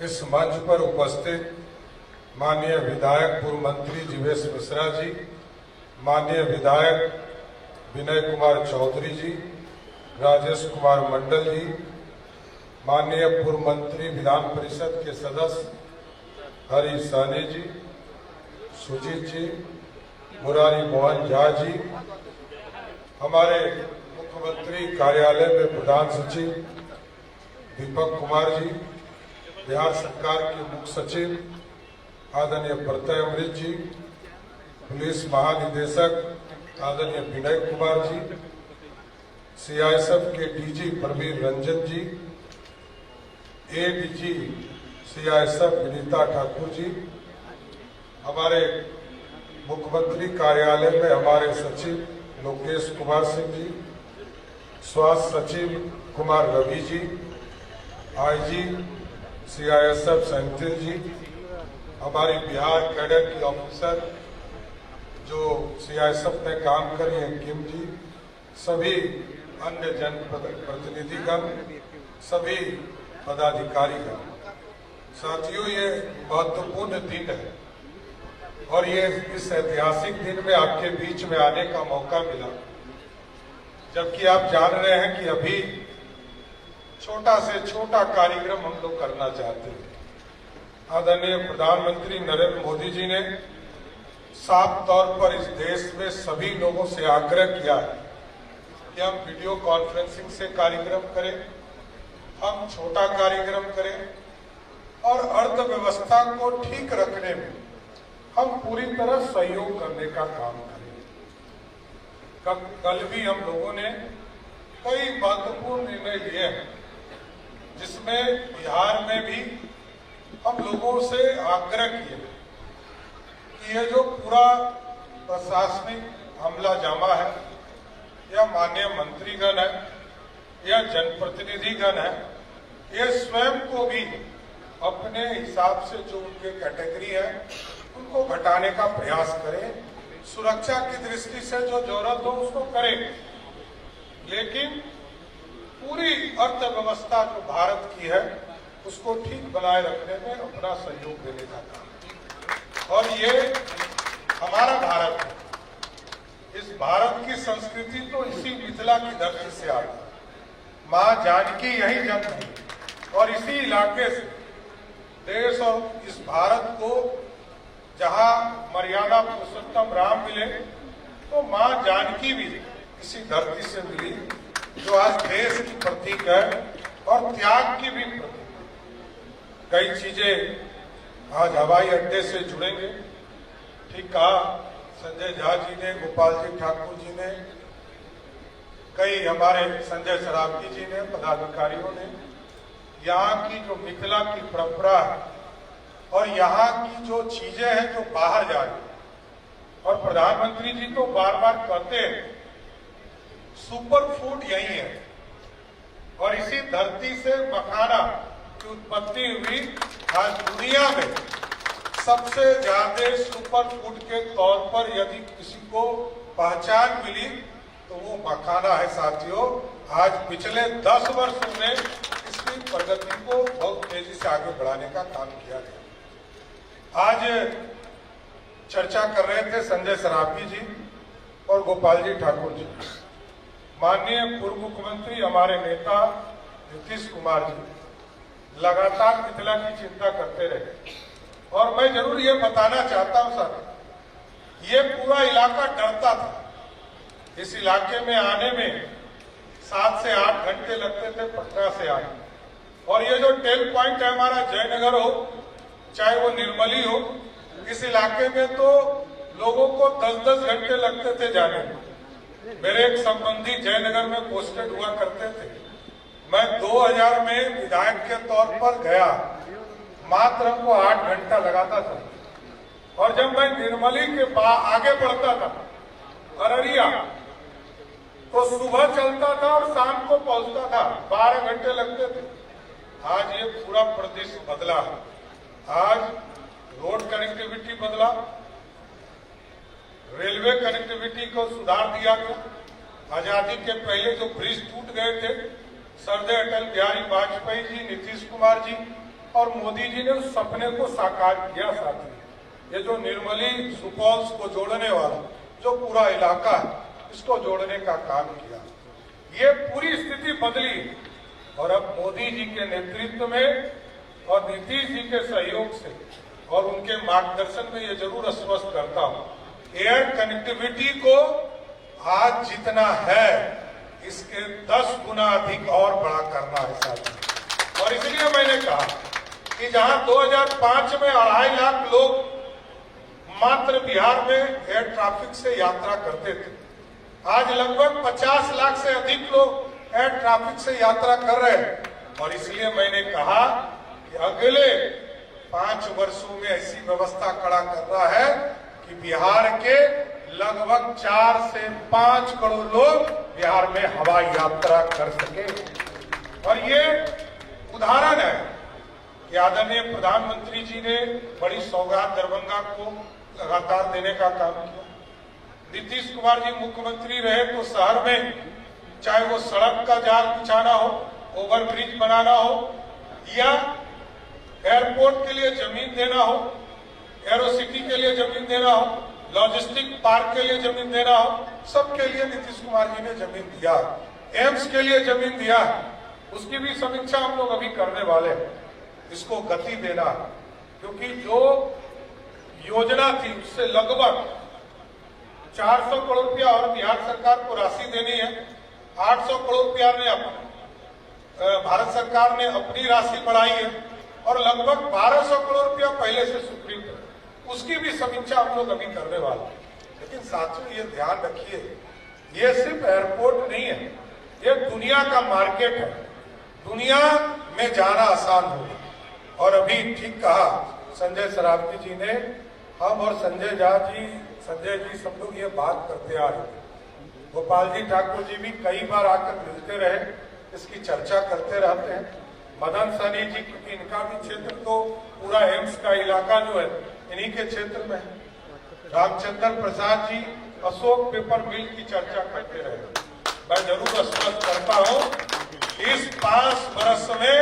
इस मंच पर उपस्थित माननीय विधायक पूर्व मंत्री जीवेश मिश्रा जी, माननीय विधायक विनय कुमार चौधरी जी, राजेश कुमार मंडल जी, माननीय पूर्व मंत्री विधान परिषद के सदस्य हरि सहनी जी, सुजीत जी, मुरारी मोहन झा जी, हमारे मुख्यमंत्री कार्यालय में प्रधान सचिव दीपक कुमार जी, बिहार सरकार के मुख्य सचिव आदरणीय प्रत्यय अमृत जी, पुलिस महानिदेशक आदरणीय विनय कुमार जी, सीआईएसएफ के डीजी प्रवीर रंजन जी, एडीजी सीआईएसएफ विनीता ठाकुर जी, हमारे मुख्यमंत्री कार्यालय में हमारे सचिव लोकेश कुमार सिंह जी, स्वास्थ्य सचिव कुमार रवि जी, आईजी सीआईएसएफ सैंथिल जी, हमारी बिहार कैडर की ऑफिसर जो सीआईएसएफ में काम कर रही हैं किम जी, सभी अन्य जनप्रतिनिधिगण, सभी पदाधिकारीगण। साथियों, ये महत्वपूर्ण दिन है और ये इस ऐतिहासिक दिन में आपके बीच में आने का मौका मिला, जबकि आप जान रहे हैं कि अभी छोटा से छोटा कार्यक्रम हम लोग करना चाहते हैं। आदरणीय प्रधानमंत्री नरेंद्र मोदी जी ने साफ तौर पर इस देश में सभी लोगों से आग्रह किया है कि हम वीडियो कॉन्फ्रेंसिंग से कार्यक्रम करें, हम छोटा कार्यक्रम करें और अर्थव्यवस्था को ठीक रखने में हम पूरी तरह सहयोग करने का काम करें। कल भी हम लोगों ने कई महत्वपूर्ण निर्णय लिए हैं, जिसमें बिहार में भी हम लोगों से आग्रह किए कि ये जो पूरा प्रशासनिक हमला जामा है या माननीय मंत्रीगण है या जनप्रतिनिधिगण है, ये स्वयं को भी अपने हिसाब से जो उनके कैटेगरी है उनको घटाने का प्रयास करें। सुरक्षा की दृष्टि से जो जरूरत हो उसको करें, लेकिन पूरी अर्थव्यवस्था जो भारत की है उसको ठीक बनाए रखने में अपना सहयोग देने का काम। और ये हमारा भारत है, इस भारत की संस्कृति तो इसी मिथिला की धरती से आई। मां जानकी यही जन्म हुई और इसी इलाके से देश और इस भारत को जहां मर्यादा पुरुषोत्तम राम मिले, तो मां जानकी भी इसी धरती से मिली, जो आज देश की प्रतीक है और त्याग की भी प्रतीक। कई चीजें आज हवाई अड्डे से जुड़ेंगे, ठीक कहा संजय झा जी ने, गोपाल जी ठाकुर जी ने, कई हमारे संजय सरावगी जी ने, पदाधिकारियों ने। यहाँ की जो मिथिला की परंपरा है और यहाँ की जो चीजें हैं जो बाहर जा रही, और प्रधानमंत्री जी तो बार बार कहते हैं सुपर फूड यही है, और इसी धरती से मखाना की उत्पत्ति हुई। आज दुनिया में सबसे ज्यादा सुपर फूड के तौर पर यदि किसी को पहचान मिली तो वो मखाना है साथियों। आज पिछले 10 वर्षों में इसकी प्रगति को बहुत तेजी से आगे बढ़ाने का काम किया गया। आज चर्चा कर रहे थे संजय सरावगी जी और गोपाल जी ठाकुर जी। माननीय पूर्व मुख्यमंत्री हमारे नेता नीतीश कुमार जी लगातार मिथिला की चिंता करते रहे, और मैं जरूर ये बताना चाहता हूं सर, ये पूरा इलाका डरता था। इस इलाके में आने में 7 से 8 घंटे लगते थे पटना से आने, और ये जो टेल पॉइंट है हमारा जयनगर हो चाहे वो निर्मली हो, इस इलाके में तो लोगों को 10-10 घंटे लगते थे जाने में। मेरे एक संबंधी जयनगर में पोस्टेड हुआ करते थे, मैं 2000 में विधायक के तौर पर गया, मात्र हमको 8 घंटा लगाता था। और जब मैं निर्मली के आगे बढ़ता था अररिया, तो सुबह चलता था और शाम को पहुंचता था, 12 घंटे लगते थे। आज ये पूरा प्रदेश बदला है। आज रोड कनेक्टिविटी बदला, रेलवे कनेक्टिविटी को सुधार दिया गया। आजादी के पहले जो ब्रिज टूट गए थे, सरदार अटल बिहारी वाजपेयी जी, नीतीश कुमार जी और मोदी जी ने उस सपने को साकार किया। साथी ये जो निर्मली सुपौल को जोड़ने वाला जो पूरा इलाका है, इसको जोड़ने का काम किया। ये पूरी स्थिति बदली, और अब मोदी जी के नेतृत्व में और नीतीश जी के सहयोग से और उनके मार्गदर्शन में ये जरूर आश्वस्त करता हूं, एयर कनेक्टिविटी को आज जितना है इसके 10 गुना अधिक और बड़ा करना है साथी। और इसलिए मैंने कहा कि जहां 2005 में 2.5 लाख लोग मात्र बिहार में एयर ट्रैफिक से यात्रा करते थे, आज लगभग 50 लाख से अधिक लोग एयर ट्रैफिक से यात्रा कर रहे हैं। और इसलिए मैंने कहा कि अगले 5 वर्षों में ऐसी व्यवस्था खड़ा करना है कि बिहार के लगभग 4 से 5 करोड़ लोग बिहार में हवाई यात्रा कर सके। और ये उदाहरण है कि आदरणीय प्रधानमंत्री जी ने बड़ी सौगात दरभंगा को लगातार देने का काम किया। नीतीश कुमार जी मुख्यमंत्री रहे तो शहर में चाहे वो सड़क का जाल बिछाना हो, ओवरब्रिज बनाना हो, या एयरपोर्ट के लिए जमीन देना हो, एरोसिटी के लिए जमीन देना हो, लॉजिस्टिक पार्क के लिए जमीन देना हो, सबके लिए नीतीश कुमार जी ने जमीन दिया। एम्स के लिए जमीन दिया, उसकी भी समीक्षा हम लोग अभी करने वाले हैं। इसको गति देना, क्योंकि जो योजना थी उससे लगभग 400 करोड़ रुपया और बिहार सरकार को राशि देनी है। 800 करोड़ रुपया ने भारत सरकार ने अपनी राशि बढ़ाई है, और लगभग 1200 करोड़ रुपया पहले से स्वीकृत है। उसकी भी समीक्षा हम लोग अभी करने वाले हैं। लेकिन साथियों ये ध्यान रखिए, ये सिर्फ एयरपोर्ट नहीं है, ये दुनिया का मार्केट है। दुनिया में जाना आसान होगा, और अभी ठीक कहा संजय सरावगी जी ने, हम और संजय जी सब लोग ये बात करते आ रहे थे। गोपाल जी ठाकुर जी भी कई बार आकर मिलते रहे, इसकी चर्चा करते रहते हैं। मदन सहनी जी, क्योंकि इनका भी क्षेत्र तो पूरा एम्स का इलाका जो है इन्हीं के क्षेत्र में है। रामचंद्र प्रसाद जी अशोक पेपर मिल की चर्चा करते रहे। मैं जरूर आश्वस्त करता हूं इस 5 वर्ष में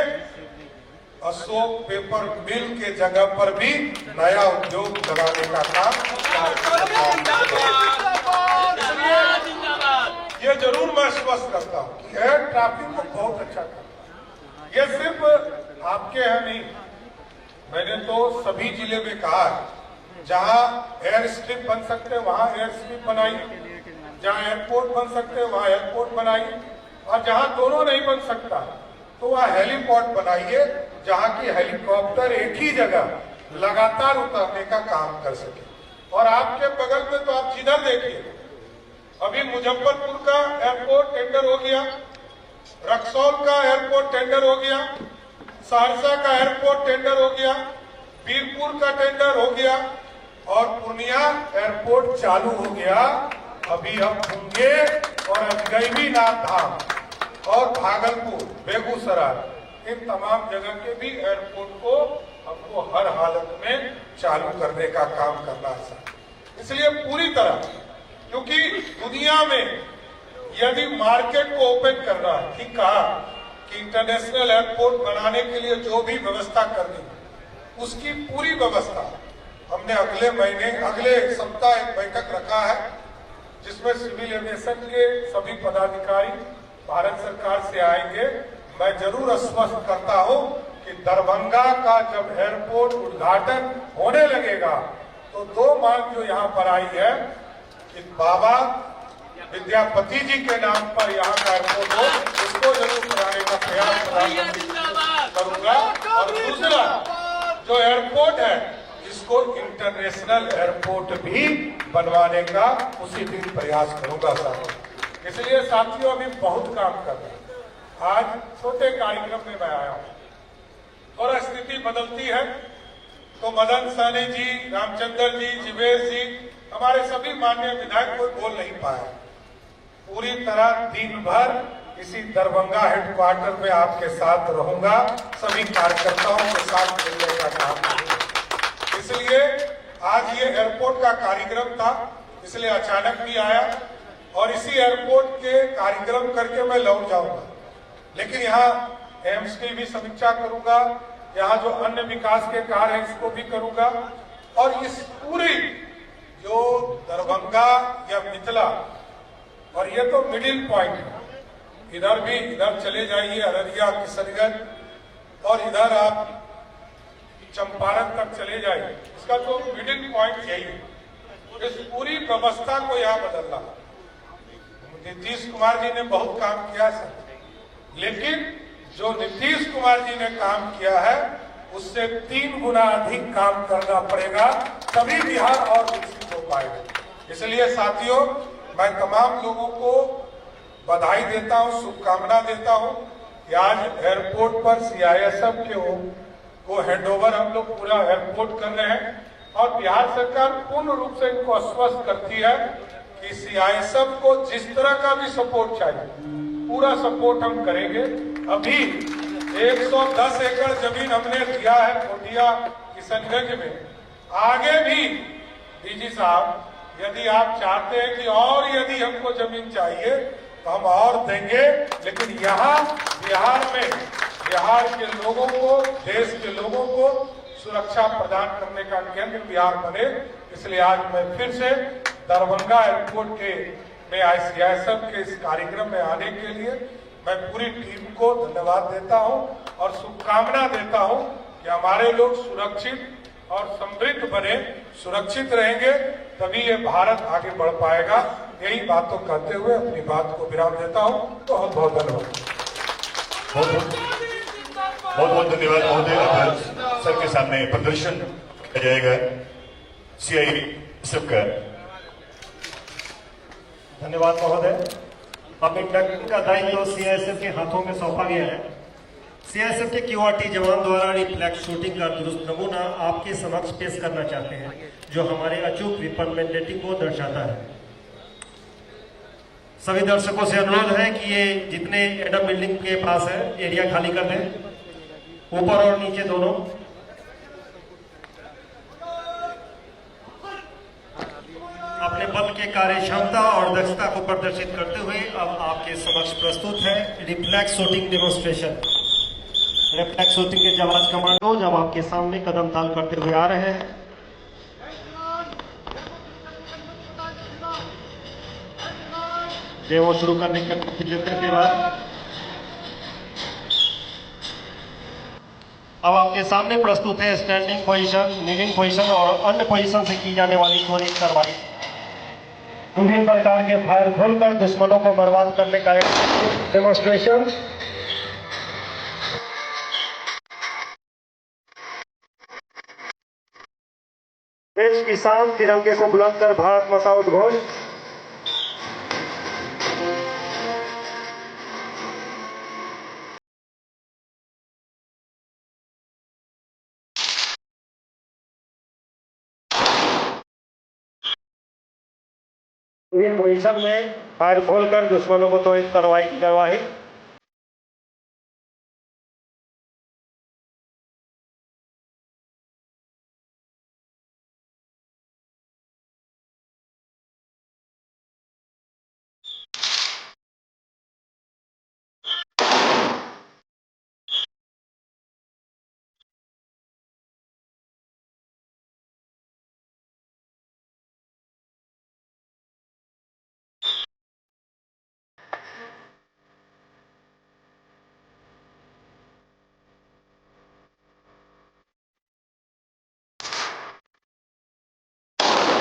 अशोक पेपर मिल के जगह पर भी नया उद्योग लगाने का काम ये जरूर मैं आश्वस्त करता हूं कि एयर ट्रैफिक को बहुत अच्छा कर। ये सिर्फ आपके यहाँ नहीं, मैंने तो सभी जिले में कहा है जहां एयर स्ट्रिप बन सकते हैं वहां एयर स्ट्रिप बनाई, जहां एयरपोर्ट बन सकते हैं वहां एयरपोर्ट बनाई, और जहां दोनों नहीं बन सकता तो वहां हेलीपोर्ट बनाइए, जहां की हेलीकॉप्टर एक ही जगह लगातार उतरने का काम कर सके। और आपके बगल में तो आप जिधर देखिए, अभी मुजफ्फरपुर का एयरपोर्ट टेंडर हो गया, रक्सौल का एयरपोर्ट टेंडर हो गया, सहरसा का एयरपोर्ट टेंडर हो गया, बीरपुर का टेंडर हो गया, और पूर्णिया एयरपोर्ट चालू हो गया। अभी हम मुंगेर और अजगैबीनाथ धाम और भागलपुर, बेगूसराय, इन तमाम जगह के भी एयरपोर्ट को हमको हर हालत में चालू करने का काम करना है। इसलिए पूरी तरह, क्योंकि दुनिया में यदि मार्केट को ओपन करना है, ठीक कहा कि इंटरनेशनल एयरपोर्ट बनाने के लिए जो भी व्यवस्था करनी है उसकी पूरी व्यवस्था हमने अगले सप्ताह एक बैठक रखा है जिसमें सिविल एविएशन के सभी पदाधिकारी भारत सरकार से आएंगे। मैं जरूर आश्वस्त करता हूं कि दरभंगा का जब एयरपोर्ट उद्घाटन होने लगेगा तो 2 मांग जो यहाँ पर आई है कि बाबा विद्यापति जी के नाम पर यहाँ का एयरपोर्ट हो, उसको जरूर कराने का प्रयास करूंगा। और दूसरा जो एयरपोर्ट है इसको इंटरनेशनल एयरपोर्ट भी बनवाने का उसी दिन प्रयास करूंगा साहब। इसलिए साथियों अभी बहुत काम कर रहे हैं। आज छोटे कार्यक्रम में मैं आया हूं, थोड़ा स्थिति बदलती है तो मदन सहनी जी, रामचंद्र जी, जीवेश जी, हमारे सभी माननीय विधायक कोई बोल नहीं पाए। पूरी तरह दिन भर इसी दरभंगा हेडक्वार्टर में आपके साथ रहूंगा, सभी कार्यकर्ताओं के साथ मिलने का काम करूंगा। इसलिए आज ये एयरपोर्ट का कार्यक्रम था, इसलिए अचानक भी आया और इसी एयरपोर्ट के कार्यक्रम करके मैं लौट जाऊंगा। लेकिन यहाँ एम्स की भी समीक्षा करूंगा, यहाँ जो अन्य विकास के कार्य हैं इसको भी करूंगा, और इस पूरी जो दरभंगा या मिथिला, और ये तो मिडिल पॉइंट है, इधर चले जाइए अररिया, किशनगंज, और इधर आप चंपारण तक चले जाइए, इसका तो मिडिल पॉइंट यही है। इस पूरी व्यवस्था को यहाँ बदलना, नीतीश कुमार जी ने बहुत काम किया सर, लेकिन जो नीतीश कुमार जी ने काम किया है उससे 3 गुना अधिक काम करना पड़ेगा, तभी बिहार और विकसित हो पाएगा। इसलिए साथियों मैं तमाम लोगों को बधाई देता हूं, शुभकामना देता हूं कि आज एयरपोर्ट पर CISF को हैंडओवर हम लोग पूरा एयरपोर्ट कर रहे हैं, और बिहार सरकार पूर्ण रूप से इनको आश्वस्त करती है कि CISF को जिस तरह का भी सपोर्ट चाहिए पूरा सपोर्ट हम करेंगे। अभी 110 एकड़ जमीन हमने दिया है कोटिया किशनगंज में, आगे भी डीजी साहब यदि आप चाहते हैं कि और यदि हमको जमीन चाहिए तो हम और देंगे, लेकिन यहाँ बिहार में बिहार के लोगों को, देश के लोगों को सुरक्षा प्रदान करने का केंद्र बिहार बने। इसलिए आज मैं फिर से दरभंगा एयरपोर्ट के में CISF के इस कार्यक्रम में आने के लिए मैं पूरी टीम को धन्यवाद देता हूं और शुभकामना देता हूं कि हमारे लोग सुरक्षित और समृद्ध बने, सुरक्षित रहेंगे तभी ये भारत आगे बढ़ पाएगा। यही बातों कहते हुए अपनी बात को विराम देता हूं। बहुत बहुत धन्यवाद। बहुत बहुत धन्यवाद महोदय। सर के सामने प्रदर्शन किया जाएगा CISF का। धन्यवाद महोदय। अब इंडक्शन का दायित्व CISF के हाथों में सौंपा गया है। सीआईएसएफ के क्यूआरटी जवान द्वारा रिफ्लेक्स शूटिंग का दुरुस्त नमूना आपके समक्ष पेश करना चाहते हैं, जो हमारे अचूक वेपन मैंडेटिंग को दर्शाता है। सभी दर्शकों से अनुरोध है कि ये जितने एडम बिल्डिंग के पास है एरिया खाली कर दें, ऊपर और नीचे दोनों। अपने बल के कार्य क्षमता और दक्षता को प्रदर्शित करते हुए अब आपके समक्ष प्रस्तुत है reflex shooting demonstration. Reflex shooting के जवाब कमांडो जब आपके सामने कदम ताल करते हुए आ रहे हैं। डेमो शुरू करने के बाद अब आपके सामने प्रस्तुत है स्टैंडिंग पोजीशन, नीलिंग पोजीशन और अन्य पोजीशन से की जाने वाली त्वरित कार्रवाई। विभिन्न प्रकार के फायर खोलकर दुश्मनों को बर्बाद करने का एक डेमोन्स्ट्रेशन। देश की शान तिरंगे को बुलंद कर भारत माता उद्घोष। विभिन्न पोजीशन में फायर खोलकर दुश्मनों को त्वरित कार्रवाई।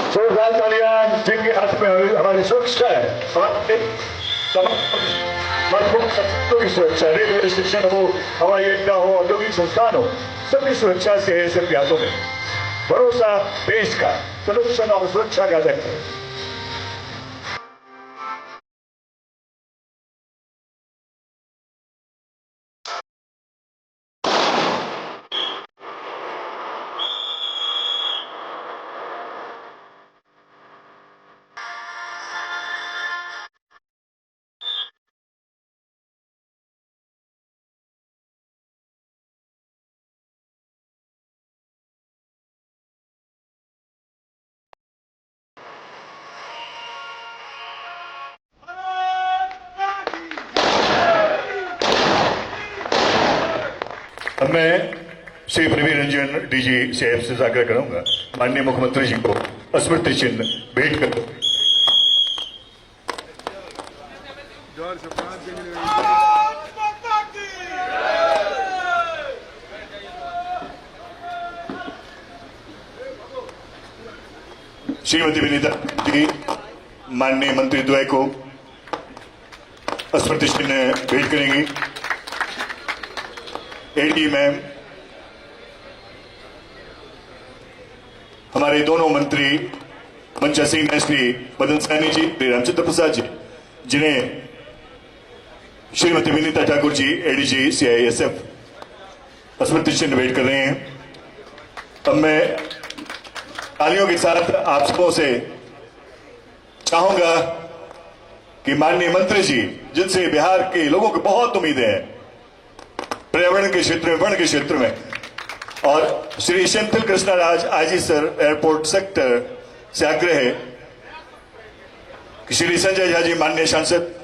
जोरदार तालियां जिनके हाथ में हमारी सुरक्षा है, मजबूत शस्त्रों की सुरक्षा, रेलवे स्टेशन हो, हवाई अड्डा हो, औद्योगिक संस्थान हो, सबकी सुरक्षा से सिर्फ यादों में भरोसा देश का संरक्षण और सुरक्षा का दायित्व है। अब मैं श्री प्रवीण रंजन डीजी सीआईएफ से आग्रह करूंगा माननीय मुख्यमंत्री जी को स्मृति चिन्ह भेंट कर। श्रीमती विनीता जी माननीय मंत्री द्वय को स्मृति चिन्ह भेंट करेंगी। एडी मैम, हमारे दोनों मंत्री मंचा सिंह ने श्री मदन सैनी जी, श्री रामचंद्र प्रसाद जी, जिन्हें श्रीमती विनीता ठाकुर जी एडीजी सीआईएसएफ स्मृति चिन्ह भेंट कर रहे हैं। अब मैं तालियों के साथ आप सबों से चाहूंगा कि माननीय मंत्री जी, जिनसे बिहार के लोगों को बहुत उम्मीदें हैं पर्यावरण के क्षेत्र में, वन के क्षेत्र में, और Shri Senthil Krishna Raj IG sir airport sector से आग्रह है कि श्री संजय झा जी माननीय सांसद,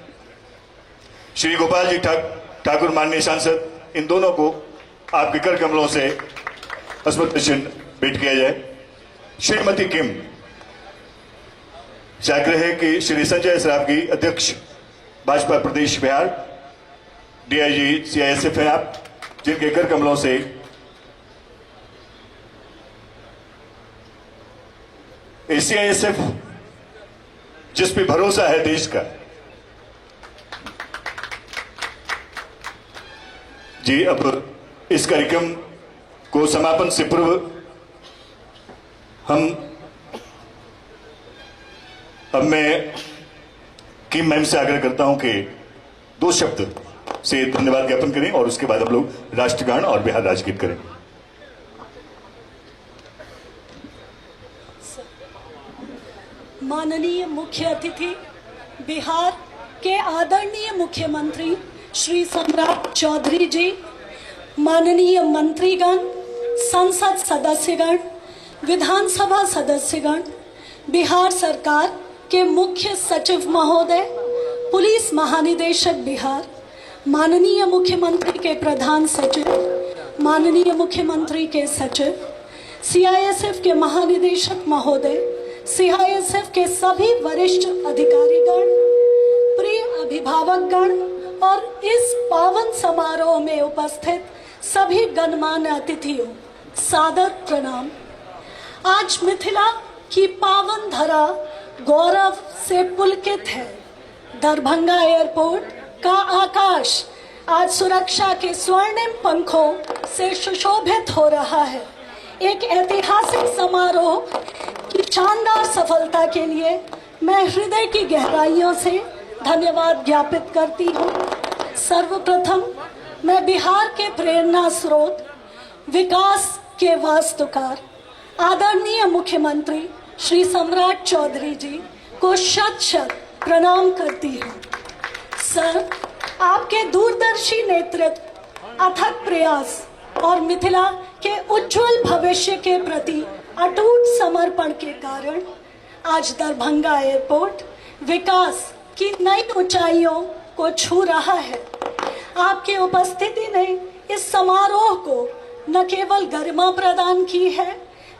श्री गोपाल जी ठाकुर माननीय सांसद, इन दोनों को आपके कर कमलों से स्मृति चिन्ह भेंट किया जाए। श्रीमती किम से आग्रह है कि श्री संजय सरावगी, अध्यक्ष भाजपा प्रदेश बिहार, डीआईजी सीआईएसएफ है आप, जिनके कर कमलों से सीआईएसएफ जिस पे भरोसा है देश का। जी, अब इस कार्यक्रम को समापन से पूर्व अब मैं किम मैम से आग्रह करता हूं कि 2 शब्द से धन्यवाद ज्ञापन करें और उसके बाद हम लोग राष्ट्रगान और बिहार राज्यगीत करें। माननीय मुख्य अतिथि बिहार के आदरणीय मुख्यमंत्री श्री सम्राट चौधरी जी, माननीय मंत्रीगण, संसद सदस्यगण, विधानसभा सदस्यगण, बिहार सरकार के मुख्य सचिव महोदय, पुलिस महानिदेशक बिहार, माननीय मुख्यमंत्री के प्रधान सचिव, माननीय मुख्यमंत्री के सचिव, सीआईएसएफ के महानिदेशक महोदय, सीआईएसएफ के सभी वरिष्ठ अधिकारीगण, प्रिय अभिभावकगण और इस पावन समारोह में उपस्थित सभी गणमान्य अतिथियों, सादर प्रणाम। आज मिथिला की पावन धरा गौरव से पुलकित है। दरभंगा एयरपोर्ट का आकाश आज सुरक्षा के स्वर्णिम पंखों से सुशोभित हो रहा है। एक ऐतिहासिक समारोह की शानदार सफलता के लिए मैं हृदय की गहराइयों से धन्यवाद ज्ञापित करती हूँ। सर्वप्रथम मैं बिहार के प्रेरणा स्रोत, विकास के वास्तुकार, आदरणीय मुख्यमंत्री श्री सम्राट चौधरी जी को शत शत प्रणाम करती हूँ। सर, आपके दूरदर्शी नेतृत्व, अथक प्रयास और मिथिला के उज्जवल भविष्य के प्रति अटूट समर्पण के कारण आज दरभंगा एयरपोर्ट विकास की नई ऊंचाइयों को छू रहा है। आपकी उपस्थिति ने इस समारोह को न केवल गरिमा प्रदान की है,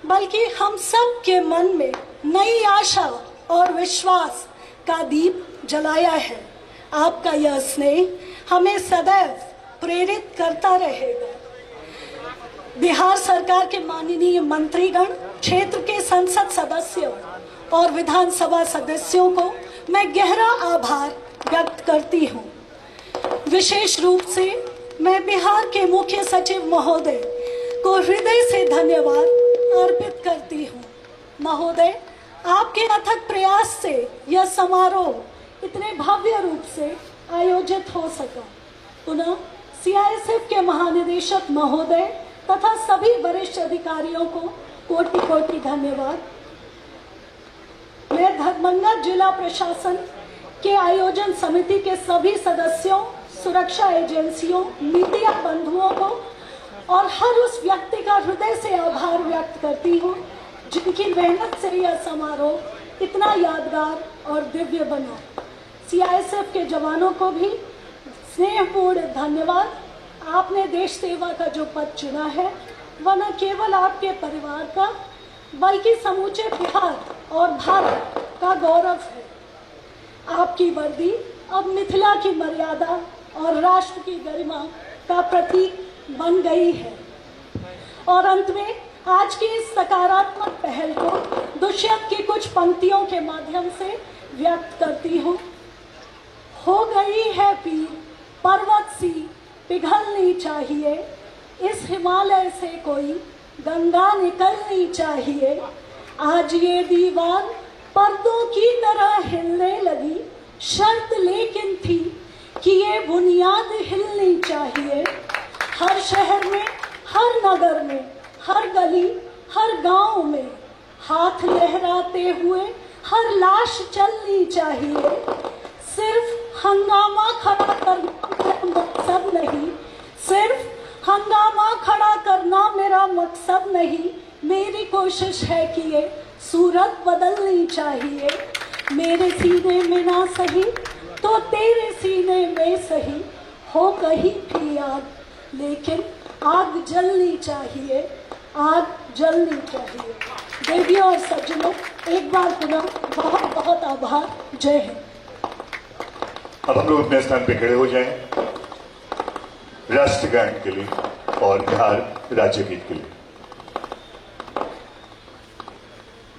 बल्कि हम सब के मन में नई आशा और विश्वास का दीप जलाया है। आपका यह स्नेह हमें सदैव प्रेरित करता रहेगा। बिहार सरकार के माननीय मंत्रीगण, क्षेत्र के संसद सदस्यों और विधानसभा सदस्यों को मैं गहरा आभार व्यक्त करती हूँ। विशेष रूप से मैं बिहार के मुख्य सचिव महोदय को हृदय से धन्यवाद अर्पित करती हूँ। महोदय, आपके अथक प्रयास से यह समारोह इतने भव्य रूप से आयोजित हो सका। पुनः सीआईएसएफ के महानिदेशक महोदय तथा सभी वरिष्ठ अधिकारियों को कोटि कोटि धन्यवाद। मैं दरभंगा जिला प्रशासन के आयोजन समिति के सभी सदस्यों, सुरक्षा एजेंसियों, मीडिया बंधुओं को और हर उस व्यक्ति का हृदय से आभार व्यक्त करती हूँ जिनकी मेहनत से यह समारोह इतना यादगार और दिव्य बना। सीआईएसएफ के जवानों को भी स्नेहपूर्ण धन्यवाद। आपने देश सेवा का जो पद चुना है वह न केवल आपके परिवार का बल्कि समूचे बिहार और भारत का गौरव है। आपकी वर्दी अब मिथिला की मर्यादा और राष्ट्र की गरिमा का प्रतीक बन गई है। और अंत में आज की इस सकारात्मक पहल को दुष्यंत की कुछ पंक्तियों के माध्यम से व्यक्त करती हूँ। हो गई है पीर पर्वत सी पिघलनी चाहिए, इस हिमालय से कोई गंगा निकलनी चाहिए। आज ये दीवार पर्दों की तरह हिलने लगी, शर्त लेकिन थी कि ये बुनियाद हिलनी चाहिए। हर शहर में, हर नगर में, हर गली, हर गांव में हाथ लहराते हुए हर लाश चलनी चाहिए। सिर्फ हंगामा खड़ा करना मकसद नहीं, सिर्फ हंगामा खड़ा करना मेरा मकसद नहीं। मेरी कोशिश है कि ये सूरत बदलनी चाहिए। मेरे सीने में ना सही तो तेरे सीने में सही, हो कहीं भी आग, लेकिन आग जलनी चाहिए, आग जलनी चाहिए। देवियों और सज्जनों, एक बार पुनः बहुत बहुत आभार। जय हिंद। अब हम लोग अपने स्थान पे खड़े हो जाएं राष्ट्रगान के लिए और बिहार राज्य गीत के लिए।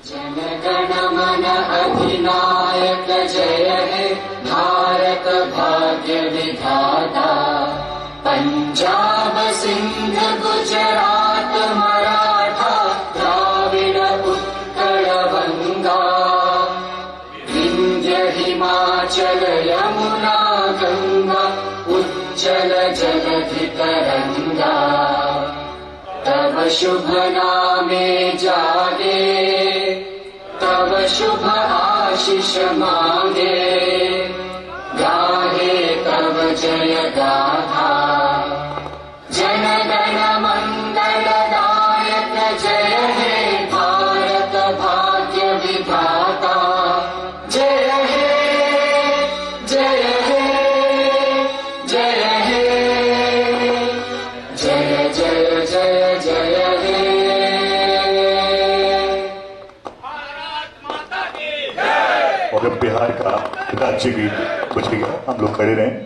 जनगण मन अधिनायक जय हे भारत भाग्य विधाता। पंजाब सिंध गुजरात मराठा द्राविड़ उत्कल बंगा, विंध्य हिमाचल यमुना गंगा चंचल जलधि तरंगा तब शुभ नामे जागे तब शुभ आशीष मांगे गाहे तब जय गाथा जनगण मंगलदायक जय हे भारत भाग्य विधाता जय हे जय हे जय हे जय जय जय जय हे और अब बिहार का राज्य गीत बजेगा, हम लोग खड़े रहें।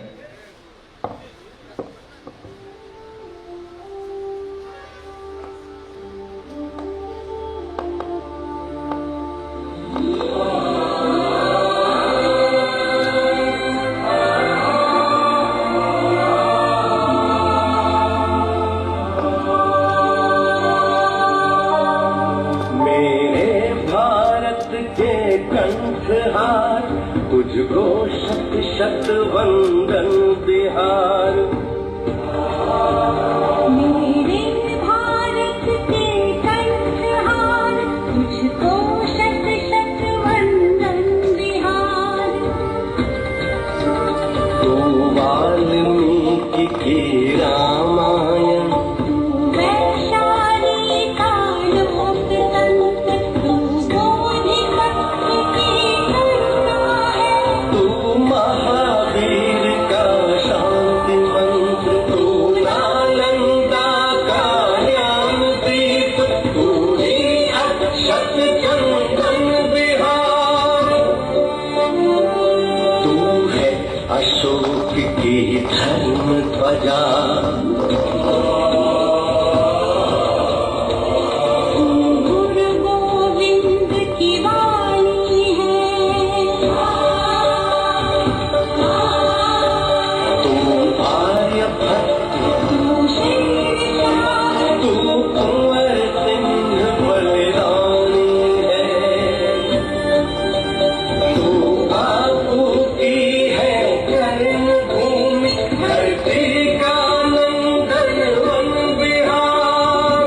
कंठहार तुझको शत शत वंदन बिहार मेरे भारत के कंठहार तुझको शत शत वंदन बिहार तू वाल्मीकि की रामायण तू वैशाली का लोकतंत्र तू बोधिसत्व की करुणा है तू महावीर का शांति मंत्र तू नालंदा का ज्ञान दीप तू ही अक्षत चंदन बिहार तू है अशोक की धर्म ध्वजा गुरु गोविंद की वाणी है तू आर्यभट्ट तू शेरशाह तू कुंवर सिंह बलिदानी है तू बापू की है कर्मभूमि धरती का नंदन वन बिहार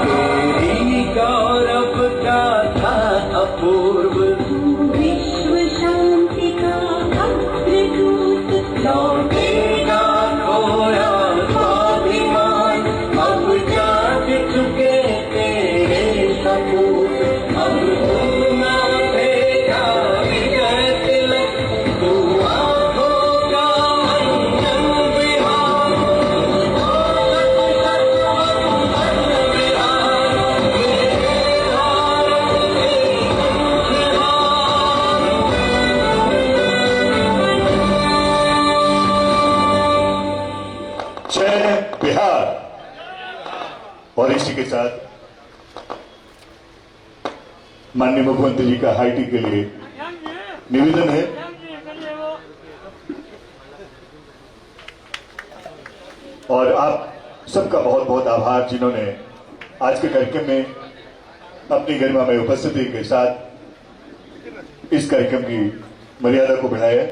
तेरी गौरव गाथा अपूर्व विश्व शांति का अग्रदूत लौटेगा खोया स्वाभिमान अब जाग चुके तेरे सपूत अब तुम माथेगा विजय तिलक तू आंखों का अंजन बिहार जय बिहार। और इसी के साथ माननीय मुख्यमंत्री जी का हाईटी के लिए निवेदन है। और आप सबका बहुत बहुत आभार जिन्होंने आज के कार्यक्रम में अपनी गरिमा में उपस्थिति के साथ इस कार्यक्रम की मर्यादा को बढ़ाया।